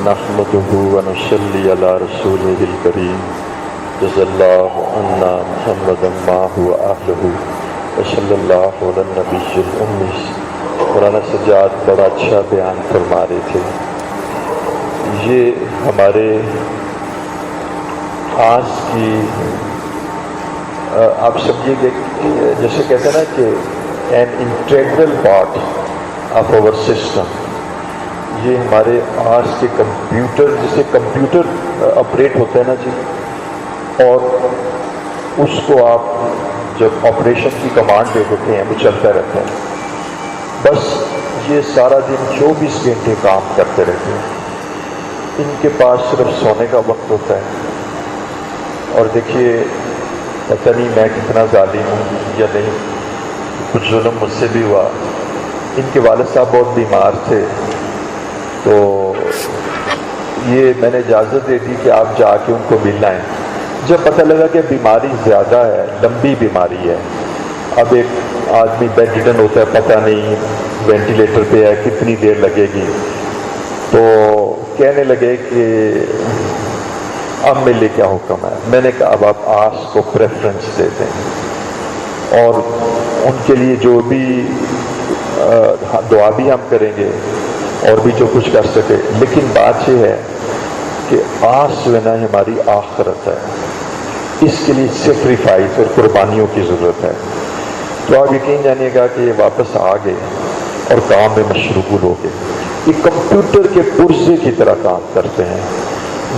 نحمده ونصلي على رسوله الكريم جزا الله عنا محمدا معه وأهله وصلی اللہ علی النبی الأمی۔ مولانا سجاد بڑا اچھا بیان فرما رہے تھے۔ یہ ہمارے آج کی آپ سمجھیے کہ جیسے کہتے ہیں نا کہ an integral part of our system, یہ ہمارے آج کے کمپیوٹر، جیسے کمپیوٹر آپریٹ ہوتا ہے نا جی، اور اس کو آپ جب آپریشن کی کمانڈ دے دیتے ہیں وہ چلتا رہتا ہے، بس یہ سارا دن 24 گھنٹے کام کرتے رہتے ہیں۔ ان کے پاس صرف سونے کا وقت ہوتا ہے۔ اور دیکھیے پتہ نہیں میں کتنا ظالم ہوں یا نہیں، کچھ ظلم مجھ سے بھی ہوا۔ ان کے والد صاحب بہت بیمار تھے، تو یہ میں نے اجازت دے دی کہ آپ جا کے ان کو ملنا ہے۔ جب پتہ لگا کہ بیماری زیادہ ہے، لمبی بیماری ہے، اب ایک آدمی بیڈ ریڈن ہوتا ہے، پتہ نہیں وینٹیلیٹر پہ ہے، کتنی دیر لگے گی، تو کہنے لگے کہ اب میرے لیے کیا حکم ہے۔ میں نے کہا اب آپ آس کو پریفرنس دے دیں اور ان کے لیے جو بھی دعا بھی ہم کریں گے اور بھی جو کچھ کر سکے، لیکن بات یہ ہے کہ آس جو ہے نا ہماری آخرت ہے، اس کے لیے سیکریفائس اور قربانیوں کی ضرورت ہے۔ تو آپ یقین جانیے گا کہ یہ واپس آ گئے اور کام میں مشغول ہو گئے۔ یہ کمپیوٹر کے پرزے کی طرح کام کرتے ہیں،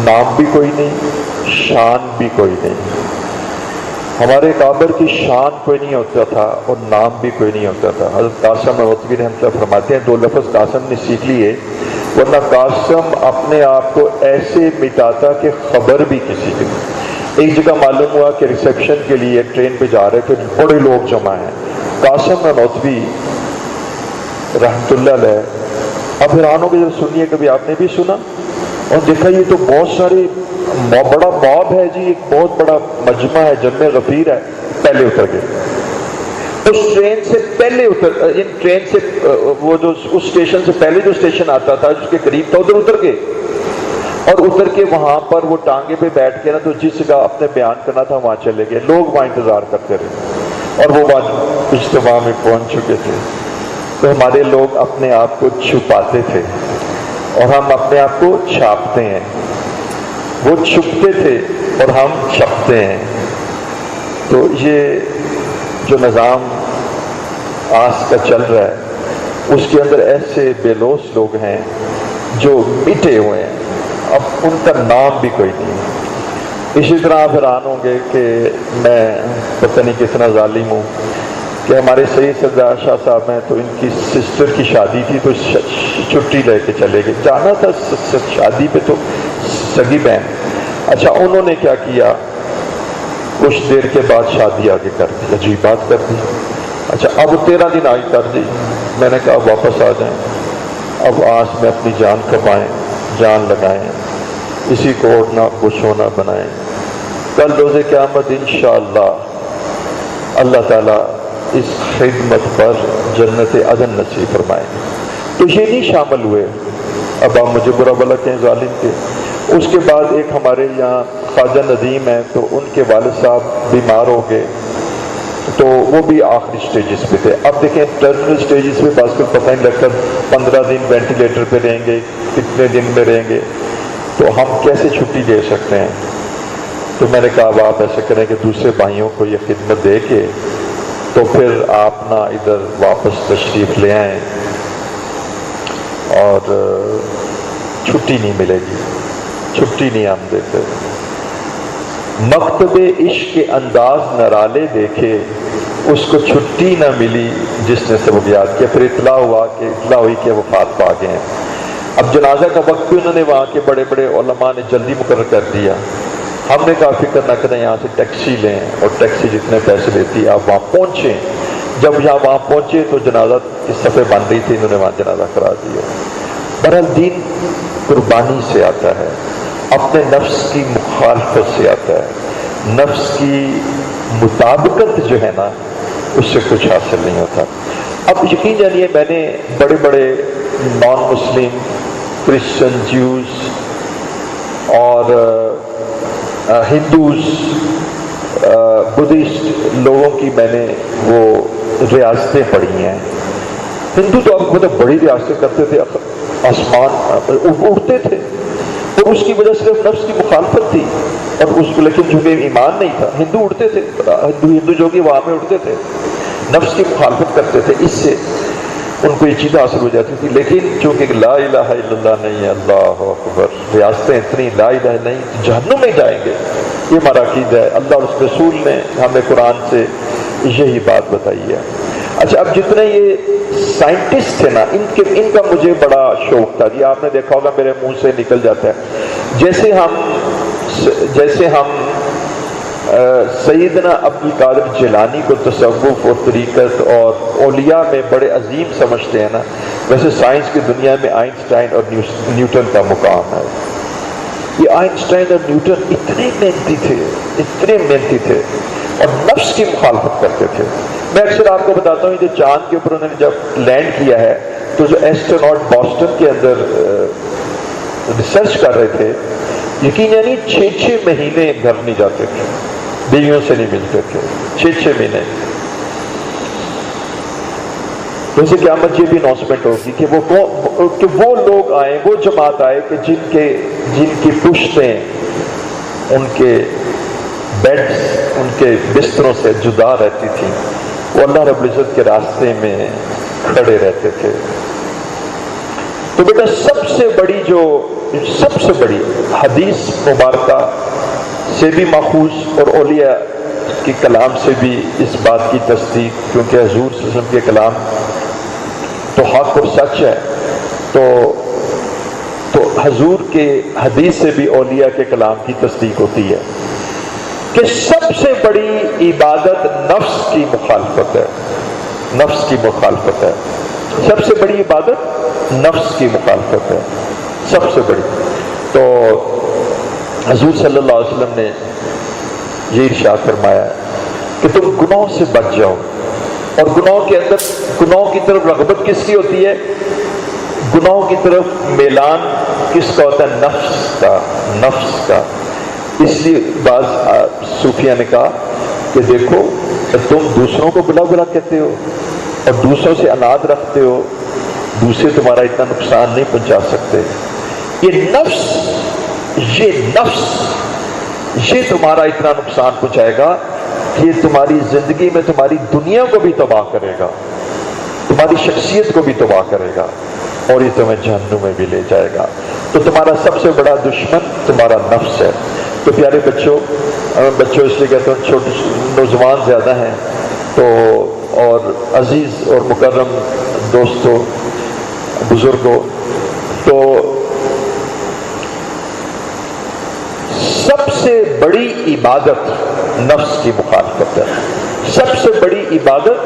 نام بھی کوئی نہیں، شان بھی کوئی نہیں۔ ہمارے کابر کی شان کوئی نہیں ہوتا تھا اور نام بھی کوئی نہیں ہوتا تھا۔ حضرت قاسم نانوتوی رحمۃ اللہ فرماتے ہیں 2 لفظ قاسم نے سیکھ لیے، ورنہ قاسم اپنے آپ کو ایسے مٹاتا کہ خبر بھی کسی کی نہیں۔ ایک جگہ معلوم ہوا کہ ریسیپشن کے لیے ٹرین پہ جا رہے تھے، بڑے لوگ جمع ہیں، قاسم نانوتوی رحمۃ اللہ علیہ، اب حیران ہو کے جب سنیے، کبھی آپ نے بھی سنا اور دیکھا یہ تو بہت سارے بڑا موب ہے جی، ایک بہت بڑا مجمع ہے، جمع غفیر ہے، پہلے اتر گئے۔ اس ٹرین سے پہلے ٹرین سے وہ جو اس اسٹیشن سے پہلے جو اسٹیشن آتا تھا جس کے قریب تھا ادھر اتر گئے، اور اتر کے وہاں پر وہ ٹانگے پہ بیٹھ کے نا تو جس جگہ اپنے بیان کرنا تھا وہاں چلے گئے۔ لوگ وہاں انتظار کرتے رہے اور وہ وہاں اجتماع میں پہنچ چکے تھے۔ تو ہمارے لوگ اپنے آپ کو چھپاتے تھے اور ہم اپنے آپ کو چھاپتے ہیں۔ وہ چھپتے تھے اور ہم چھپتے ہیں۔ تو یہ جو نظام آج کا چل رہا ہے اس کے اندر ایسے بے لوث لوگ ہیں جو مٹے ہوئے ہیں، اب ان کا نام بھی کوئی نہیں۔ اسی طرح آپ حیران ہوں گے کہ میں پتہ نہیں کتنا ظالم ہوں کہ ہمارے سید سردار شاہ صاحب ہیں، تو ان کی سسٹر کی شادی تھی تو چھٹی لے کے چلے گئے، جانا تھا شادی پہ تو سگی بہن۔ اچھا انہوں نے کیا کیا، کچھ دیر کے بعد شادی آگے کر دی، عجیب بات کر دی۔ اچھا اب 13 دن آگے کر دی۔ میں نے کہا واپس آ جائیں، اب آج میں اپنی جان کمائیں، جان لگائیں، اسی کو اوڑھنا بچھونا بنائیں، کل روز قیامت انشاءاللہ اللہ تعالیٰ اس خدمت پر جنت عدن نصیب فرمائیں۔ تو یہ نہیں شامل ہوئے، اب آپ مجھے برا بلا کہیں ظالم کے۔ اس کے بعد ایک ہمارے یہاں خواجہ ندیم ہیں، تو ان کے والد صاحب بیمار ہو گئے، تو وہ بھی آخری سٹیجز پہ تھے۔ اب دیکھیں ٹرمینل سٹیجز پہ بعض کو پتہ نہیں لگتا 15 دن وینٹیلیٹر پہ رہیں گے، کتنے دن میں رہیں گے، تو ہم کیسے چھٹی دے سکتے ہیں؟ تو میں نے کہا اب آپ ایسا کریں کہ دوسرے بھائیوں کو یہ خدمت دے کے تو پھر آپ نا ادھر واپس تشریف لے آئیں اور چھٹی نہیں ملے گی، چھٹی نہیں ہم دیتے۔ مکتب عشق کے انداز نرالے دیکھے، اس کو چھٹی نہ ملی جس نے سبب یاد کیا۔ پھر اطلاع ہوئی کہ وفات پا گئے ہیں۔ اب جنازہ کا وقت بھی انہوں نے وہاں کے بڑے بڑے علماء نے جلدی مقرر کر دیا۔ ہم نے کہا فکر نہ کریں، یہاں سے ٹیکسی لیں اور ٹیکسی جتنے پیسے لیتی ہے آپ وہاں پہنچیں۔ جب وہاں پہنچے تو جنازہ کی صفیں بن رہی تھی، انہوں نے وہاں جنازہ کرا دیا۔ بہرحال دین قربانی سے آتا ہے، اپنے نفس کی مخالفت سے آتا ہے، نفس کی مطابقت جو ہے نا اس سے کچھ حاصل نہیں ہوتا۔ اب یقین جانیے میں نے بڑے بڑے نان مسلم کرسچن جیوز اور ہندوز بدھسٹ لوگوں کی میں نے وہ ریاستیں پڑھی ہیں. ہندو تو آپ کو پتہ بڑی ریاستیں کرتے تھے، آسمان اڑتے تھے، اور اس کی وجہ صرف نفس کی مخالفت تھی، اور اس کو لیکن چونکہ ایمان نہیں تھا. ہندو اڑتے تھے، ہندو جو کہ وہاں میں اڑتے تھے، نفس کی مخالفت کرتے تھے، اس سے ان کو یہ چیز حاصل ہو جاتی تھی. لیکن چونکہ لا الہ الا اللہ نہیں ہے، اللہ اکبر، ریاستیں اتنی لا الہ نہیں، جہنم میں جائیں گے. یہ ہمارا عقیدہ ہے. اللہ اور اس رسول نے ہمیں قرآن سے یہی بات بتائی ہے. اچھا، اب جتنے یہ سائنٹسٹ تھے نا، ان کا مجھے بڑا شوق تھا. یہ آپ نے دیکھا ہوگا میرے منہ سے نکل جاتا ہے. جیسے ہم سیدنا عبدالقادر جیلانی کو تصوف اور طریقت اور اولیاء میں بڑے عظیم سمجھتے ہیں نا، ویسے سائنس کی دنیا میں آئنسٹائن اور نیوٹن کا مقام ہے. یہ آئنسٹائن اور نیوٹن اتنے محنتی تھے اور نفس کی مخالفت کرتے تھے. میں اکثر آپ کو بتاتا ہوں، جو چاند کے اوپر انہوں نے جب لینڈ کیا ہے تو جو ایسٹروناٹ باسٹن کے اندر ریسرچ کر رہے تھے، یقیناً 6 مہینے گھر نہیں جاتے تھے، بیویوں سے نہیں ملتے تھے 6 مہینے. جیسے قیامت یہ بھی اناؤنسمنٹ ہوگی کہ وہ لوگ آئیں، وہ جماعت آئے کہ جن کی پشتیں ان کے بیڈز، ان کے بستروں سے جدا رہتی تھی، وہ اللہ رب العزت کے راستے میں کھڑے رہتے تھے. تو بیٹا سب سے بڑی حدیث مبارکہ سے بھی ماخوذ اور اولیاء کے کلام سے بھی اس بات کی تصدیق، کیونکہ حضور صلی اللہ علیہ وسلم کے کلام تو حق اور سچ ہے، تو حضور کے حدیث سے بھی اولیاء کے کلام کی تصدیق ہوتی ہے کہ سب سے بڑی عبادت نفس کی مخالفت ہے. نفس کی مخالفت ہے، سب سے بڑی عبادت نفس کی مخالفت ہے، سب سے بڑی. تو حضور صلی اللہ علیہ وسلم نے یہ ارشاد فرمایا کہ تم گناہوں سے بچ جاؤ، اور گناہوں کی طرف رغبت کس کی ہوتی ہے؟ گناہوں کی طرف میلان کس کا ہوتا ہے؟ نفس کا. اس لیے بعض صوفیہ نے کہا کہ دیکھو، تم دوسروں کو بلا کہتے ہو اور دوسروں سے اناد رکھتے ہو، دوسرے تمہارا اتنا نقصان نہیں پہنچا سکتے. یہ تمہارا اتنا نقصان پہنچائے گا کہ یہ تمہاری زندگی میں تمہاری دنیا کو بھی تباہ کرے گا، تمہاری شخصیت کو بھی تباہ کرے گا، اور یہ تمہیں جہنم میں بھی لے جائے گا. تو تمہارا سب سے بڑا دشمن تمہارا نفس ہے. تو پیارے بچوں اس لیے کہتا ہوں، چھوٹے نوجوان زیادہ ہیں تو، اور عزیز اور مکرم دوستوں، بزرگوں، تو سب سے بڑی عبادت نفس کی مخالفت ہے. سب سے بڑی عبادت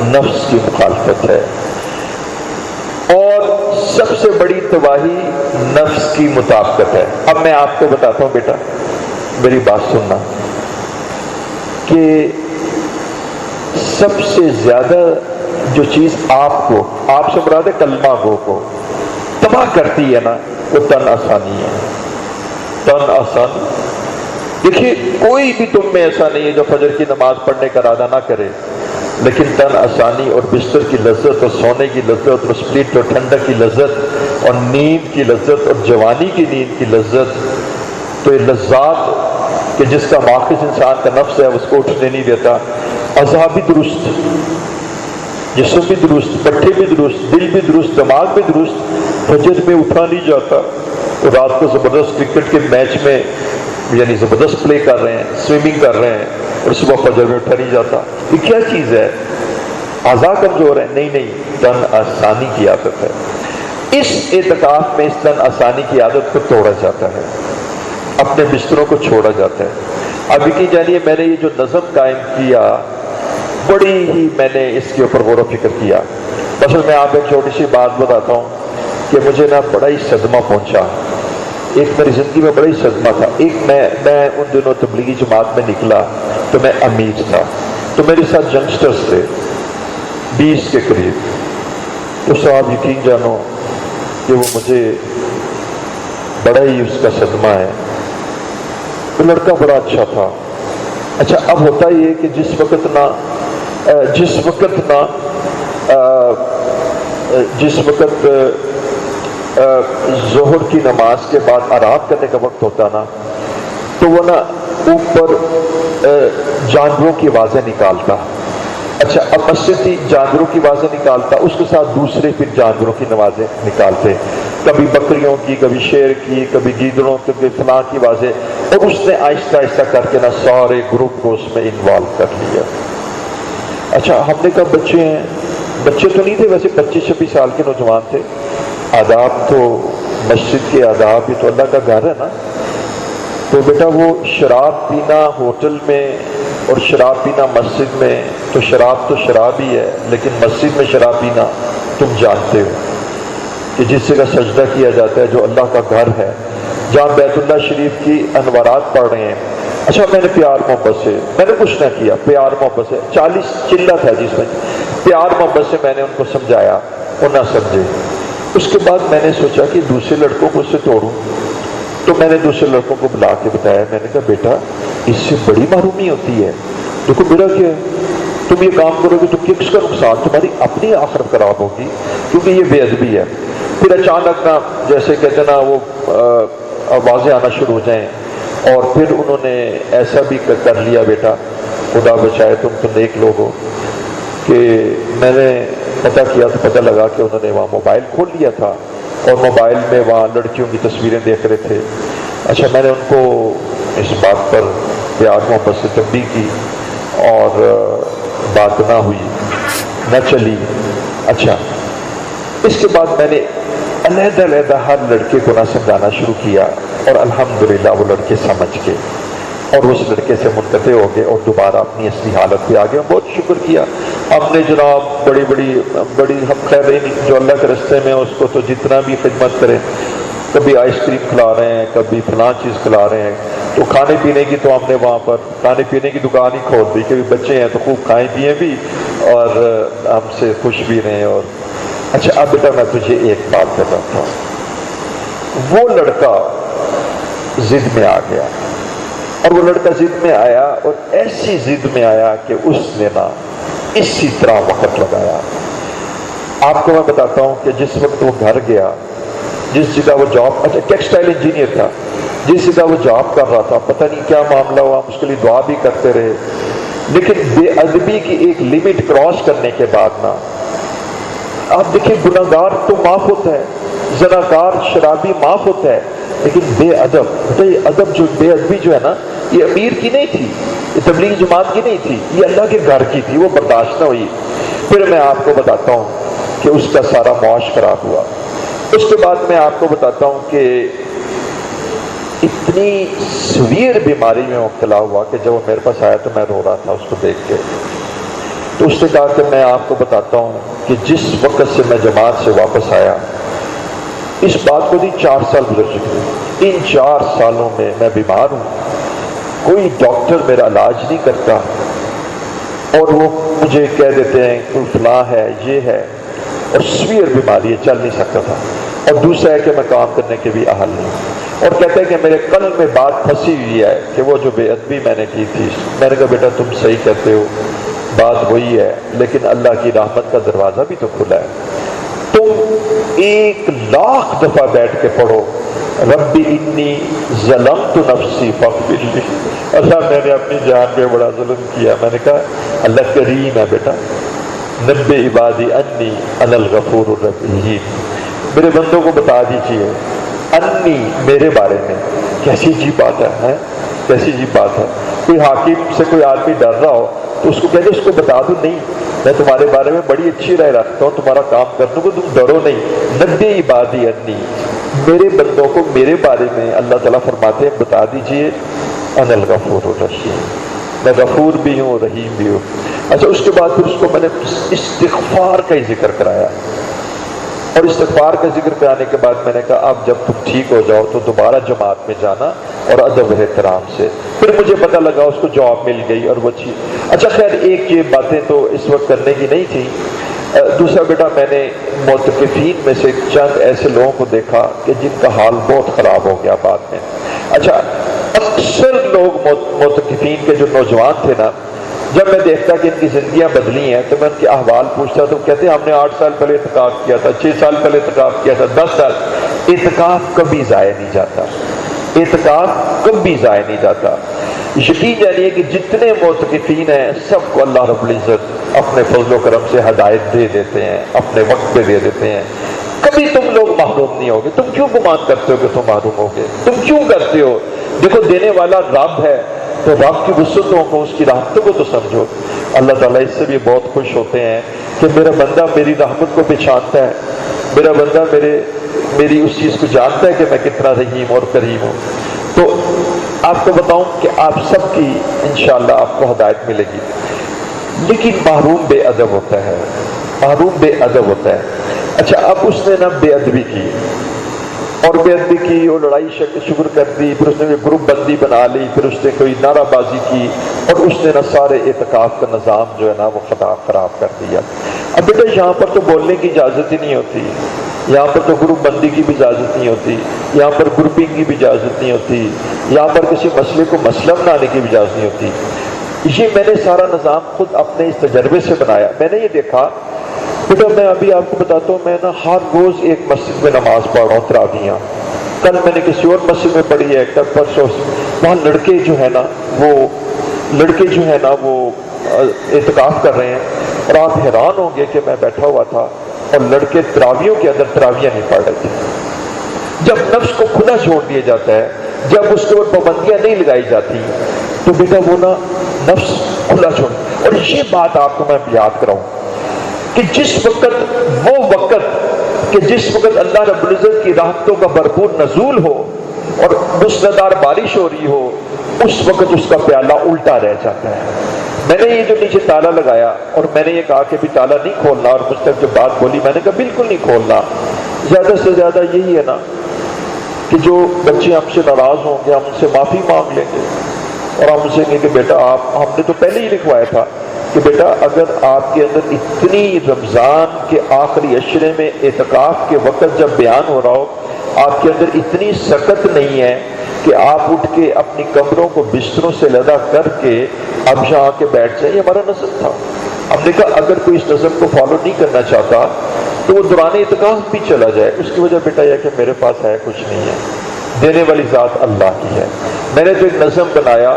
نفس کی مخالفت ہے، اور سب سے بڑی تباہی نفس کی مطابقت ہے. اب میں آپ کو بتاتا ہوں بیٹا، میری بات سننا، کہ سب سے زیادہ جو چیز آپ سے مراد ہے کلمہ گو کو تباہ کرتی ہے نا، وہ تن آسانی ہے. تن آسانی. دیکھیے، کوئی بھی تم میں ایسا نہیں ہے جو فجر کی نماز پڑھنے کا ارادہ نہ کرے، لیکن تن آسانی اور بستر کی لذت اور سونے کی لذت اور سپلٹ اور ٹھنڈک کی لذت اور نیند کی لذت اور جوانی کی نیند کی لذت، تو یہ لذات کہ جس کا ماخذ انسان کا نفس ہے، اس کو اٹھنے نہیں دیتا. اعضاء بھی درست، جسم بھی درست، پٹھے بھی درست، دل بھی درست، دماغ بھی درست، فجر میں اٹھا نہیں جاتا. رات کو زبردست کرکٹ کے میچ میں یعنی زبردست پلے کر رہے ہیں، سوئمنگ کر رہے ہیں، اور صبح فجر میں اٹھا نہیں جاتا. یہ کیا چیز ہے؟ اعضاء کمزور ہیں؟ نہیں، تن آسانی کی عادت ہے. اس اعتکاف میں اس تن آسانی کی عادت کو توڑا جاتا ہے، اپنے بستروں کو چھوڑا جاتا ہے. اب یقین جانیے، میں نے یہ جو نظم قائم کیا، بڑی ہی میں نے اس کے اوپر غور و فکر کیا. اصل میں آپ ایک چھوٹی سی بات بتاتا ہوں کہ مجھے نا بڑا ہی صدمہ پہنچا. ایک میری زندگی میں بڑا ہی صدمہ تھا. ایک میں ان دنوں تبلیغی جماعت میں نکلا تو میں امیر تھا، تو میرے ساتھ ینگسٹرز تھے 20 کے قریب. تو صاحب یقین جانو کہ وہ مجھے بڑا ہی اس کا صدمہ ہے وہ لڑکا بڑا اچھا تھا. اچھا اب ہوتا یہ کہ جس وقت ظہر کی نماز کے بعد آرام کرنے کا وقت ہوتا نا، تو وہ نا اوپر جانوروں کی آوازیں نکالتا. اچھا اب مسجد کی جانوروں کی آوازیں نکالتا، اس کے ساتھ دوسرے پھر جانوروں کی آوازیں نکالتے، کبھی بکریوں کی، کبھی شیر کی، کبھی گیدڑوں کی، کبھی فلاں کی آوازیں. اور اس نے آہستہ آہستہ کر کے نا سارے گروپ کو اس میں انوالو کر لیا. اچھا ہم نے کہا بچے ہیں، بچے تو نہیں تھے ویسے، 25-26 سال کے نوجوان تھے. آداب تو مسجد کے آداب، یہ تو اللہ کا گھر ہے نا. تو بیٹا وہ شراب پینا ہوٹل میں اور شراب پینا مسجد میں، تو شراب تو شراب ہی ہے، لیکن مسجد میں شراب پینا تم جانتے ہو کہ جس جگہ سجدہ کیا جاتا ہے، جو اللہ کا گھر ہے، جہاں بیت اللہ شریف کی انوارات پڑھ رہے ہیں. اچھا میں نے پیار محبت سے، میں نے کچھ نہ کیا، پیار محبت سے 40 چلت ہے جس میں، پیار محبت سے میں نے ان کو سمجھایا، وہ نہ سمجھے. اس کے بعد میں نے سوچا کہ دوسرے لڑکوں کو اس سے توڑوں. تو میں نے دوسرے لڑکوں کو بلا کے بتایا، میں نے کہا بیٹا اس سے بڑی محرومی ہوتی ہے. دیکھو میرا کیا ہے، تم یہ کام کرو گے تو کس کا نقصان، تمہاری اپنی آخرت خراب ہوگی، کیونکہ یہ بے ادبی ہے. پھر اچانک نا جیسے کہتے نا وہ آوازیں آنا شروع ہو جائیں. اور پھر انہوں نے ایسا بھی کر لیا، بیٹا خدا بچائے تم تو نیک لوگ ہو، کہ میں نے پتہ کیا تو پتہ لگا کہ انہوں نے وہاں موبائل کھول لیا تھا اور موبائل میں وہاں لڑکیوں کی تصویریں دیکھ رہے تھے. اچھا میں نے ان کو اس بات پر پیار محبت سے تنبیہ کی اور بات نہ ہوئی، نہ چلی. اچھا اس کے بعد میں نے علیحدہ ہر لڑکے کو نہ سمجھانا شروع کیا، اور الحمدللہ وہ لڑکے سمجھ گئے اور اس لڑکے سے منقطع ہو گئے اور دوبارہ اپنی اصلی حالت پہ آ گئے. بہت شکر کیا ہم نے جناب، بڑی ہم خیر جو اللہ کے رستے میں اس کو تو جتنا بھی خدمت کریں، کبھی آئس کریم کھلا رہے ہیں، کبھی فلاں چیز کھلا رہے ہیں. تو کھانے پینے کی تو ہم نے وہاں پر کھانے پینے کی دکان ہی کھول دی، کبھی بچے ہیں تو خوب کھائیں پیئیں بھی اور ہم سے خوش بھی رہیں. اور اچھا اب بیٹا میں تجھے ایک بات بتاتا ہوں. وہ لڑکا ضد میں آ گیا، اور وہ لڑکا ضد میں آیا اور ایسی ضد میں آیا کہ اس نے نا اسی طرح وقت لگایا. آپ کو میں بتاتا ہوں کہ جس وقت وہ گھر گیا، جس جگہ وہ جاب، اچھا ٹیکسٹائل انجینئر تھا، جس جگہ وہ جاب کر رہا تھا، پتہ نہیں کیا معاملہ ہوا، ہم اس کے لیے دعا بھی کرتے رہے. لیکن بے ادبی کی ایک لمٹ کراس کرنے کے بعد نا، آپ دیکھیں گناہگار تو معاف ہوتا ہے، زناکار شرابی معاف ہوتا ہے، لیکن بے ادب، یہ ادب جو بے ادبی جو ہے نا، یہ امیر کی نہیں تھی، یہ تبلیغ جماعت کی نہیں تھی، یہ اللہ کے گھر کی تھی. وہ برداشت نہ ہوئی. پھر میں آپ کو بتاتا ہوں کہ اس کا سارا معاش خراب ہوا. اس کے بعد میں آپ کو بتاتا ہوں کہ اتنی سویر بیماری میں مبتلا ہوا کہ جب وہ میرے پاس آیا تو میں رو رہا تھا اس کو دیکھ کے. تو اس نے کہا کہ میں آپ کو بتاتا ہوں کہ جس وقت سے میں جماعت سے واپس آیا، اس بات کو 4 سال گزر چکے. ان 4 سالوں میں میں بیمار ہوں، کوئی ڈاکٹر میرا علاج نہیں کرتا، اور وہ مجھے کہہ دیتے ہیں کوئی فلاں ہے، یہ ہے، اور سویر بیماری ہے، چل نہیں سکتا تھا. اور دوسرا ہے کہ میں کام کرنے کے بھی اہل نہیں. اور کہتے ہیں کہ میرے قلب میں بات پھنسی ہوئی ہے کہ وہ جو بے ادبی میں نے کی تھی، میں نے کہا بیٹا تم صحیح کہتے ہو، بات وہی ہے، لیکن اللہ کی رحمت کا دروازہ بھی تو کھلا ہے. تم 1,00,000 دفعہ بیٹھ کے پڑھو ربی انی ظلمت نفسی فاغفر لی، اللہ میں نے اپنی جان پہ بڑا ظلم کیا. میں نے کہا اللہ کریم ہے بیٹا، نبئ عبادی انی انا الغفور الرحیم، میرے بندوں کو بتا دیجیے انی، میرے بارے میں. کیسی عجیب بات ہے، کیسی عجیب بات ہے. کوئی حاکم سے کوئی آدمی ڈر رہا ہو تو اس کو کہتے اس کو بتا دو، نہیں میں تمہارے بارے میں بڑی اچھی رائے رکھتا ہوں، تمہارا کام کرنے کو، تم ڈرو نہیں. نبئ عبادی انی، میرے بندوں کو میرے بارے میں اللہ تعالیٰ فرماتے ہیں بتا دیجئے انا الغفور الرحیم، میں غفور بھی ہوں رحیم بھی ہوں. اچھا اس کے بعد پھر اس کو میں نے استغفار کا ہی ذکر کرایا، اور استغفار کا ذکر کرانے کے بعد میں نے کہا اب جب تم ٹھیک ہو جاؤ تو دوبارہ جماعت میں جانا اور ادب و احترام سے. پھر مجھے پتہ لگا اس کو جاب مل گئی اور وہ چیز. اچھا خیر ایک یہ باتیں تو اس وقت کرنے کی نہیں تھی. دوسرا بیٹا میں نے معتکفین میں سے چند ایسے لوگوں کو دیکھا کہ جن کا حال بہت خراب ہو گیا بعد میں. اچھا اکثر لوگ معتکفین کے جو نوجوان تھے نا، جب میں دیکھتا کہ ان کی زندگیاں بدلی ہیں تو میں ان کے احوال پوچھتا تو کہتے ہیں ہم نے 8 سال پہلے اعتکاف کیا تھا، 6 سال پہلے اعتکاف کیا تھا، 10 سال۔ اعتکاف کبھی ضائع نہیں جاتا، اعتکاف کبھی ضائع نہیں جاتا۔ یقین جانیے کہ جتنے معتکفین ہیں سب کو اللہ رب العزت اپنے فضل و کرم سے ہدایت دے دیتے ہیں، اپنے وقت پہ دے دیتے ہیں۔ کبھی تم لوگ محروم نہیں ہوگے۔ تم کیوں گمان کرتے ہو کہ تم محروم ہوگے؟ تم کیوں کرتے ہو؟ دیکھو دینے والا رب ہے تو رب کی وسعتوں کو، اس کی رحمتوں کو تو سمجھو۔ اللہ تعالیٰ اس سے بھی بہت خوش ہوتے ہیں کہ میرا بندہ میری رحمت کو پہچانتا ہے، میرا بندہ میری اس چیز کو جانتا ہے کہ میں کتنا رحیم اور کریم ہوں۔ تو آپ کو بتاؤں کہ آپ سب کی انشاءاللہ آپ کو ہدایت ملے گی، لیکن محروم بے ادب ہوتا ہے، محروم بے ادب ہوتا ہے۔ اچھا اب اس نے نا بے ادبی کی اور بے ادبی کی اور لڑائی شکر کر دی، پھر اس نے گروپ بندی بنا لی، پھر اس نے کوئی نعرہ بازی کی اور اس نے نا سارے اعتکاف کا نظام جو ہے نا وہ خراب کر دیا۔ اب بیٹا یہاں پر تو بولنے کی اجازت ہی نہیں ہوتی، یہاں پر تو گروپ بندی کی بھی اجازت نہیں ہوتی، یہاں پر گروپنگ کی بھی اجازت نہیں ہوتی، یہاں پر کسی مسئلے کو مسئلہ بنانے کی بھی اجازت نہیں ہوتی۔ یہ میں نے سارا نظام خود اپنے اس تجربے سے بنایا۔ میں نے یہ دیکھا بیٹا، میں ابھی آپ کو بتاتا ہوں، میں نا ہر روز ایک مسجد میں نماز پڑھ رہا ہوں تراویحیاں۔ کل میں نے کسی اور مسجد میں پڑھی ہے، کل پرسوں وہاں لڑکے جو ہے نا وہ اعتکاف کر رہے ہیں، اور آپ حیران ہوں گے کہ میں بیٹھا ہوا تھا اور لڑکے تراویحوں کے اندر تراویحاں نہیں پڑھ رہے تھے۔ جب نفس کو کھلا چھوڑ دیا جاتا ہے، جب اس کے اوپر پابندیاں نہیں لگائی جاتی تو بیٹا وہ نا نفس کھلا چھوڑ۔ اور یہ بات آپ کو میں یاد کراؤں کہ جس وقت اللہ رب العزت کی رحمتوں کا بھرپور نزول ہو اور موسلادھار بارش ہو رہی ہو، اس وقت اس کا پیالہ الٹا رہ جاتا ہے۔ میں نے یہ جو نیچے تالا لگایا اور میں نے یہ کہا کہ بھی تالا نہیں کھولنا، اور مجھ تک جو بات بولی میں نے کہا بالکل نہیں کھولنا۔ زیادہ سے زیادہ یہی ہے نا کہ جو بچے ہم سے ناراض ہوں گے ہم ان سے معافی مانگ لیں گے اور ہم ان سے کہیں کہ بیٹا ہم نے تو پہلے ہی لکھوایا تھا کہ بیٹا اگر آپ کے اندر اتنی رمضان کے آخری عشرے میں اعتکاف کے وقت جب بیان ہو رہا ہو، آپ کے اندر اتنی سکت نہیں ہے کہ آپ اٹھ کے اپنی کمروں کو بستروں سے لدا کر کے اب یہاں آ کے بیٹھ جائیں۔ یہ ہمارا نظم تھا۔ ہم نے کہا اگر کوئی اس نظم کو فالو نہیں کرنا چاہتا تو وہ دوران اعتکاف بھی چلا جائے۔ اس کی وجہ بیٹا یہ کہ میرے پاس ہے کچھ نہیں ہے، دینے والی ذات اللہ کی ہے۔ میں نے تو ایک نظم بنایا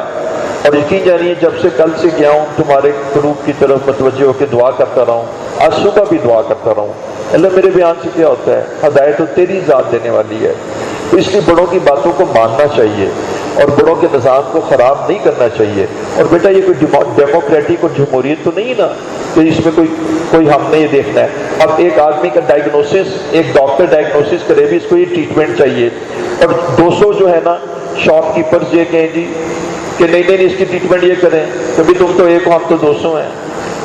اور یقین جانیے جب سے کل سے گیا ہوں تمہارے قلوب کی طرف متوجہ ہو کے دعا کرتا رہا ہوں، آج صبح بھی دعا کرتا رہا ہوں۔ اللہ میرے بیان سے کیا ہوتا ہے؟ ہدایت تو تیری ذات دینے والی ہے، اس لیے بڑوں کی باتوں کو ماننا چاہیے اور بڑوں کے نظام کو خراب نہیں کرنا چاہیے۔ اور بیٹا یہ کوئی ڈیموکریٹک اور جمہوریت تو نہیں نا کہ اس میں کوئی ہم نے یہ دیکھنا ہے۔ اب ایک آدمی کا ڈائگنوسس، ایک ڈاکٹر ڈائگنوسس کرے بھی اس کو یہ ٹریٹمنٹ چاہیے، اور 200 جو ہے نا شاپ کیپرز یہ کہیں جی کہ نہیں اس کی ٹریٹمنٹ یہ کریں، کبھی تم تو ایک ہو ہم تو 200 ہیں۔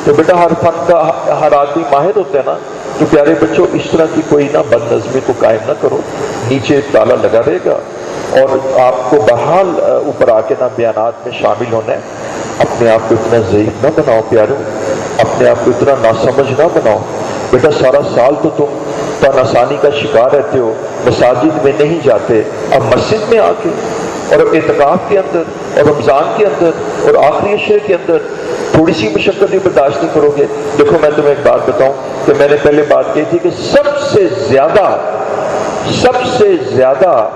تو بیٹا ہر فن کا ہر آدمی ماہر ہوتا ہے نا۔ تو پیارے بچوں اس طرح کی کوئی نہ بد نظمی کو قائم نہ کرو، نیچے تالا لگا رہے گا اور آپ کو بہرحال اوپر آ کے نہ بیانات میں شامل ہونا ہے۔ اپنے آپ کو اتنا ضعیف نہ بناؤ پیارو، اپنے آپ کو اتنا ناسمجھ نہ بناؤ۔ بیٹا سارا سال تو تم تن آسانی کا شکار رہتے ہو، مساجد میں نہیں جاتے، اب مسجد میں آ کے اور اب اعتکاف کے اندر اور رمضان کے اندر اور آخری عشرے کے اندر تھوڑی سی مشقت بھی برداشت نہیں کرو گے۔ دیکھو میں تمہیں ایک بات بتاؤں کہ میں نے پہلے بات کہی تھی کہ سب سے زیادہ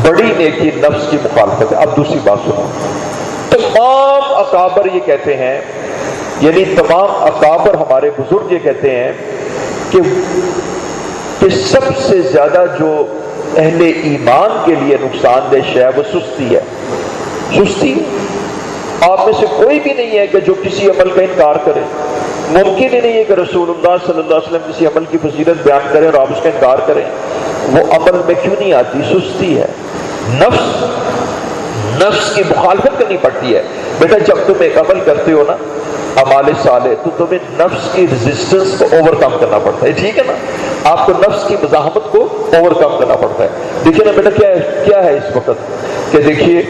بڑی نیکی نفس کی مخالفت ہے۔ اب دوسری بات سنو، تمام اکابر یہ کہتے ہیں، یعنی تمام اکابر ہمارے بزرگ یہ کہتے ہیں کہ سب سے زیادہ جو اہل ایمان کے لیے نقصان دہ شے ہے وہ سستی ہے۔ سستی آپ میں سے کوئی بھی نہیں ہے کہ جو کسی عمل کا انکار کرے۔ ممکن ہی نہیں ہے کہ رسول اللہ صلی اللہ علیہ وسلم کسی عمل کی فضیلت بیان کریں اور آپ اس کا انکار کریں۔ وہ عمل میں کیوں نہیں آتی؟ سستی ہے۔ نفس کی مخالفت کرنی پڑتی ہے۔ بیٹا جب تم ایک عمل کرتے ہو نا اعمال صالح تو تمہیں نفس کی ریزسٹنس کو اوور کم کرنا پڑتا ہے، ٹھیک ہے نا؟ آپ کو نفس کی مزاحمت کو اوور کم کرنا پڑتا ہے۔ دیکھیں نا بیٹا کیا کیا ہے اس وقت کہ دیکھیے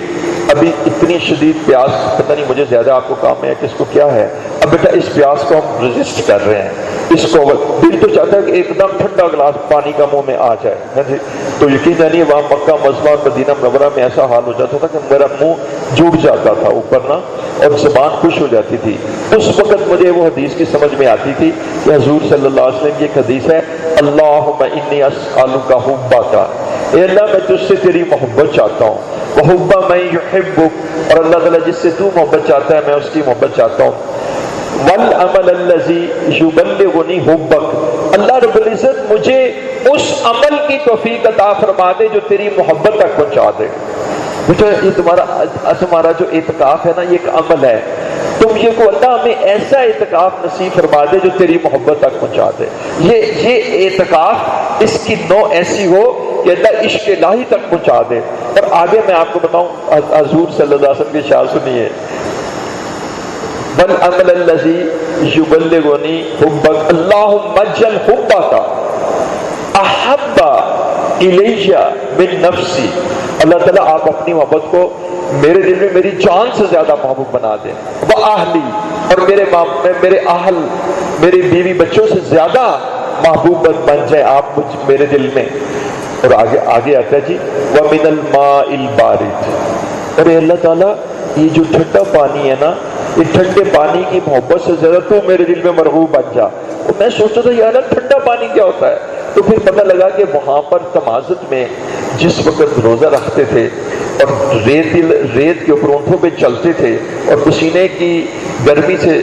ابھی اتنی شدید پیاس، پتہ نہیں مجھے زیادہ آپ کو کام ہے کہ اس کو کیا ہے، اب بیٹا اس پیاس کو ہم رجسٹ کر رہے ہیں، اس کو دل تو چاہتا ہے کہ ایک دم ٹھنڈا گلاس پانی کا منہ میں آ جائے، تو یقین جانیے وہاں مکہ مدینہ اور مدینہ منورہ میں ایسا حال ہو جاتا تھا کہ میرا منہ جھوٹ جاتا تھا اوپر نا، اور زبان خوش ہو جاتی تھی۔ اس وقت مجھے وہ حدیث کی سمجھ میں آتی تھی کہ حضور صلی اللہ علیہ وسلم کی ایک حدیث ہے، اللہم انی اسألک حبک، اے اللہ میں تجھ سے تیری محبت چاہتا ہوں، وحب من یحبک، اور اللہ تعالیٰ جس سے تو محبت چاہتا ہے میں اس کی محبت چاہتا ہوں، والعمل الذی یبلغنی حبک، اللہ رب العزت مجھے اس عمل کی توفیق عطا فرما دے جو تیری محبت تک پہنچا دے۔ بیٹا یہ تمہارا جو اعتکاف ہے نا یہ ایک عمل ہے، تم یہ کو اللہ ہمیں ایسا اعتکاف نصیب فرما دے جو تیری محبت تک پہنچا دے۔ یہ اعتکاف اس کی نوع ایسی ہو کہ اللہ عشق الہی تک پہنچا دے۔ اور آگے میں آپ کو بتاؤں حضور صلی اللہ علیہ وسلم کی شعر سنیے، والعمل الذی یبلغنی حبک اللہم اجعل حبک احب الی من نفسی، اللہ تعالیٰ آپ اپنی محبت کو میرے دل میں میری جان سے زیادہ محبوب بنا دیں، وہ اہلی، اور میرے اہل میرے بیوی بچوں سے زیادہ محبوب بن جائے آپ میرے دل میں۔ اور آگے آتا ہے جی وَمِنَ الْمَاءِ الْبَارِدِ، ارے اللہ تعالیٰ یہ جو ٹھنڈا پانی ہے نا یہ ٹھنڈے پانی کی محبت سے زیادہ تو میرے دل میں مرغوب بن جا۔ اور میں سوچتا تھا یار ٹھنڈا پانی کیا ہوتا ہے، تو پھر پتہ لگا کہ وہاں پر تمازت میں جس وقت روزہ رکھتے تھے اور ریت کے اوپر اونٹوں پہ چلتے تھے اور پسینے کی گرمی سے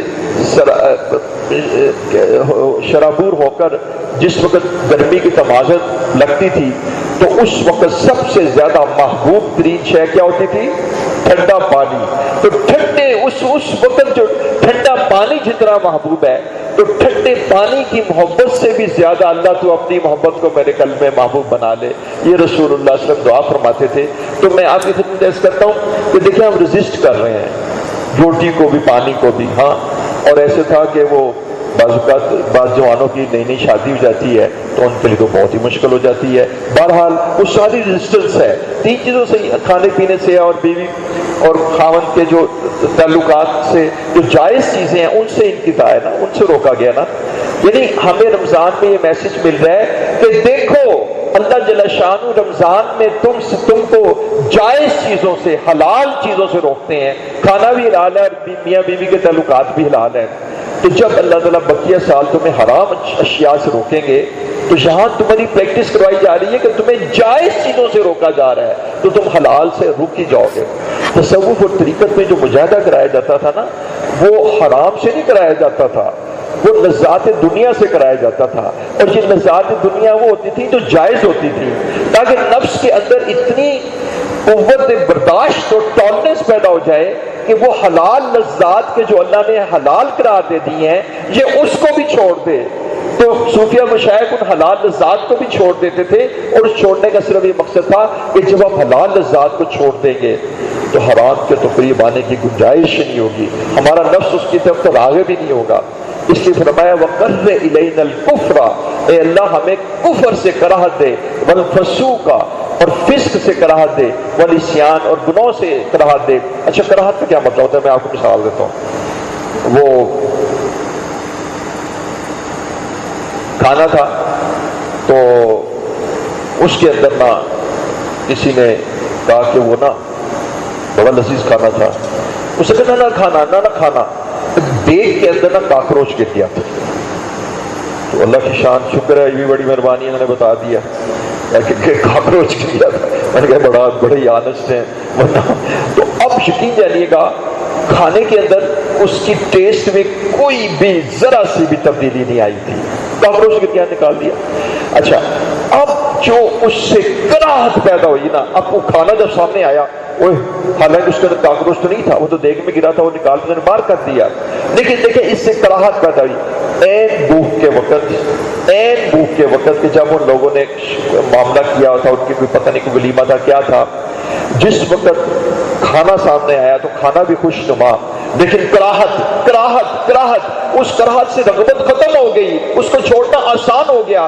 شرابور ہو کر جس وقت گرمی کی تمازت لگتی تھی تو اس وقت سب سے زیادہ محبوب ترین شے کیا ہوتی تھی؟ ٹھنڈا پانی۔ تو ٹھنڈے اس وقت جو ٹھنڈا پانی جتنا محبوب ہے تو ٹھنڈے پانی کی محبت سے بھی زیادہ اللہ تو اپنی محبت کو میرے قلب میں محبوب بنا لے، یہ رسول اللہ صلی اللہ علیہ وسلم دعا فرماتے تھے۔ تو میں آپ کی خدمت عرض کرتا ہوں کہ دیکھیں ہم رجسٹ کر رہے ہیں روٹی کو بھی پانی کو بھی، ہاں، اور ایسے تھا کہ وہ بعض جوانوں کی نئی نئی شادی ہو جاتی ہے تو ان کے لیے تو بہت ہی مشکل ہو جاتی ہے، بہرحال وہ ساری ریزسٹنس ہے تین چیزوں سے، کھانے پینے سے اور بیوی اور خاوند کے جو تعلقات سے جو جائز چیزیں ہیں ان سے انقطاع ہے نا، ان سے روکا گیا نا۔ یعنی ہمیں رمضان میں یہ میسج مل رہا ہے کہ دیکھو اللہ جل شانہ رمضان میں تم کو جائز چیزوں سے حلال چیزوں سے روکتے ہیں، کھانا بھی حلال ہے اور میاں بیوی کے تعلقات بھی حلال ہیں۔ تو جب اللہ تعالیٰ بقیہ سال تمہیں حرام اشیاء سے روکیں گے تو یہاں تمہاری پریکٹس کروائی جا رہی ہے کہ تمہیں جائز چیزوں سے روکا جا رہا ہے تو تم حلال سے رک ہی جاؤ گے۔ تصوف اور طریقت میں جو مجاہدہ کرایا جاتا تھا نا وہ حرام سے نہیں کرایا جاتا تھا، وہ لذات دنیا سے کرایا جاتا تھا، اور یہ لذات دنیا وہ ہوتی تھی جو جائز ہوتی تھی تاکہ نفس کے اندر اتنی قوت برداشت اور ٹالرنس پیدا ہو جائے کہ وہ حلال لذات کے جو اللہ نے حلال قرار دے دی ہیں یہ اس کو بھی چھوڑ دے۔ تو صوفیہ مشائخ ان حلال لذات کو بھی چھوڑ دیتے تھے، اور اس چھوڑنے کا صرف یہ مقصد تھا کہ جب ہم حلال لذات کو چھوڑ دیں گے تو حرام کے تو قریب آنے کی گنجائش نہیں ہوگی، ہمارا نفس اس کی طرف راغب بھی نہیں ہوگا۔ اس لیے فرمایا وَقَرَّ إِلَيْنَا الْكُفْرَ، اے اللہ ہمیں کفر سے کراہت دے، وَالْفَسُوقَ اور فسق سے کراہت دے، وَالْعِصْیَانَ اور گناہوں سے کراہت دے۔ اچھا کراہت کا کیا مطلب ہوتا ہے؟ میں آپ کو مثال دیتا ہوں۔ وہ کھانا تھا تو اس کے اندر نا کسی نے کہا کہ وہ نا بڑا لذیذ کھانا تھا، اسے کہا نہ کھانا، دیگ کے اندر نا کاکروچ گر گیا تھا۔ تو اللہ کی شان شکر ہے، یہ بھی بڑی مہربانی ہے، انہوں نے بتا دیا کہ کاکروچ گر گیا تھا۔ میں نے کہا بڑے ہی آنسٹ ہیں تو اب یقین جانیے گا کھانے کے اندر اس کی ٹیسٹ میں کوئی بھی ذرا سی بھی تبدیلی نہیں آئی تھی، کاکروچ گر گیا، نکال دیا۔ اچھا اب جو اس سے کراہت پیدا ہوئی نا، اب وہ کھانا جب سامنے آیا، حالانکہ اس کے اندر کاکروچ تو نہیں تھا، وہ تو دیگ میں گرا تھا، وہ نکال کے باہر کر دیا، لیکن دیکھیں اس سے کراہت پیدا ہوئی این بھوک کے وقت کہ جب ان لوگوں نے معاملہ کیا تھا، ان کی کوئی پتہ نہیں کوئی ولیمہ تھا کیا تھا، جس وقت کھانا سامنے آیا تو کھانا بھی خوش نما، لیکن کراہت اس کراہت سے رغبت ختم ہو گئی، اس کو چھوڑنا آسان ہو گیا،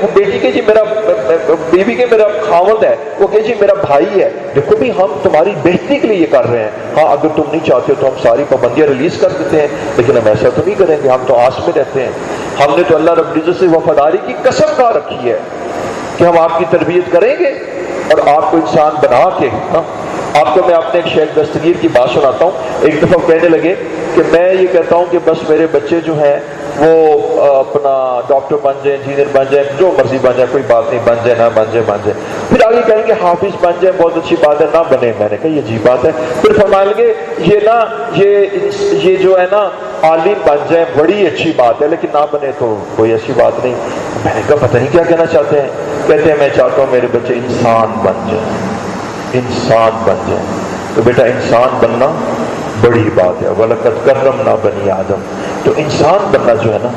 وہ بیٹی کے جی میرا بیوی کے میرا خاوند ہے, وہ کہ جی میرا بھائی ہے. دیکھو بھی ہم تمہاری بہتری کے لیے یہ کر رہے ہیں, ہاں اگر تم نہیں چاہتے ہو تو ہم ساری پابندیاں ریلیز کر دیتے ہیں, لیکن ہم ایسا تو نہیں کریں گے, ہم تو آس میں رہتے ہیں. ہم نے تو اللہ رب العزت سے وفاداری کی قسم کھا رکھی ہے کہ ہم آپ کی تربیت کریں گے اور آپ کو انسان بنا کے. آپ کو میں اپنے ایک شیخ دستگیر کی بات سناتا ہوں. ایک دفعہ کہنے لگے کہ میں یہ کہتا ہوں کہ بس میرے بچے جو ہیں وہ اپنا ڈاکٹر بن جائیں, انجینئر بن جائیں, جو مرضی بن جائے, کوئی بات نہیں, بن جائے نہ بن جائے بن جائے. پھر آگے کہیں گے حافظ بن جائیں, بہت اچھی بات ہے, نہ بنے. میں نے کہا یہ عجیب بات ہے. پھر فرمائیں گے یہ جو ہے نا عالم بن جائیں, بڑی اچھی بات ہے, لیکن نہ بنے تو کوئی ایسی بات نہیں. میں نے کہا پتہ نہیں کیا کہنا چاہتے ہیں. کہتے ہیں میں چاہتا ہوں میرے بچے انسان بن جائیں, انسان بن جائیں. تو بیٹا انسان بننا بڑی بات ہے. وَلَقَدْ كَرَّمْنَا بَنِي آدم. تو انسان بننا جو ہے نا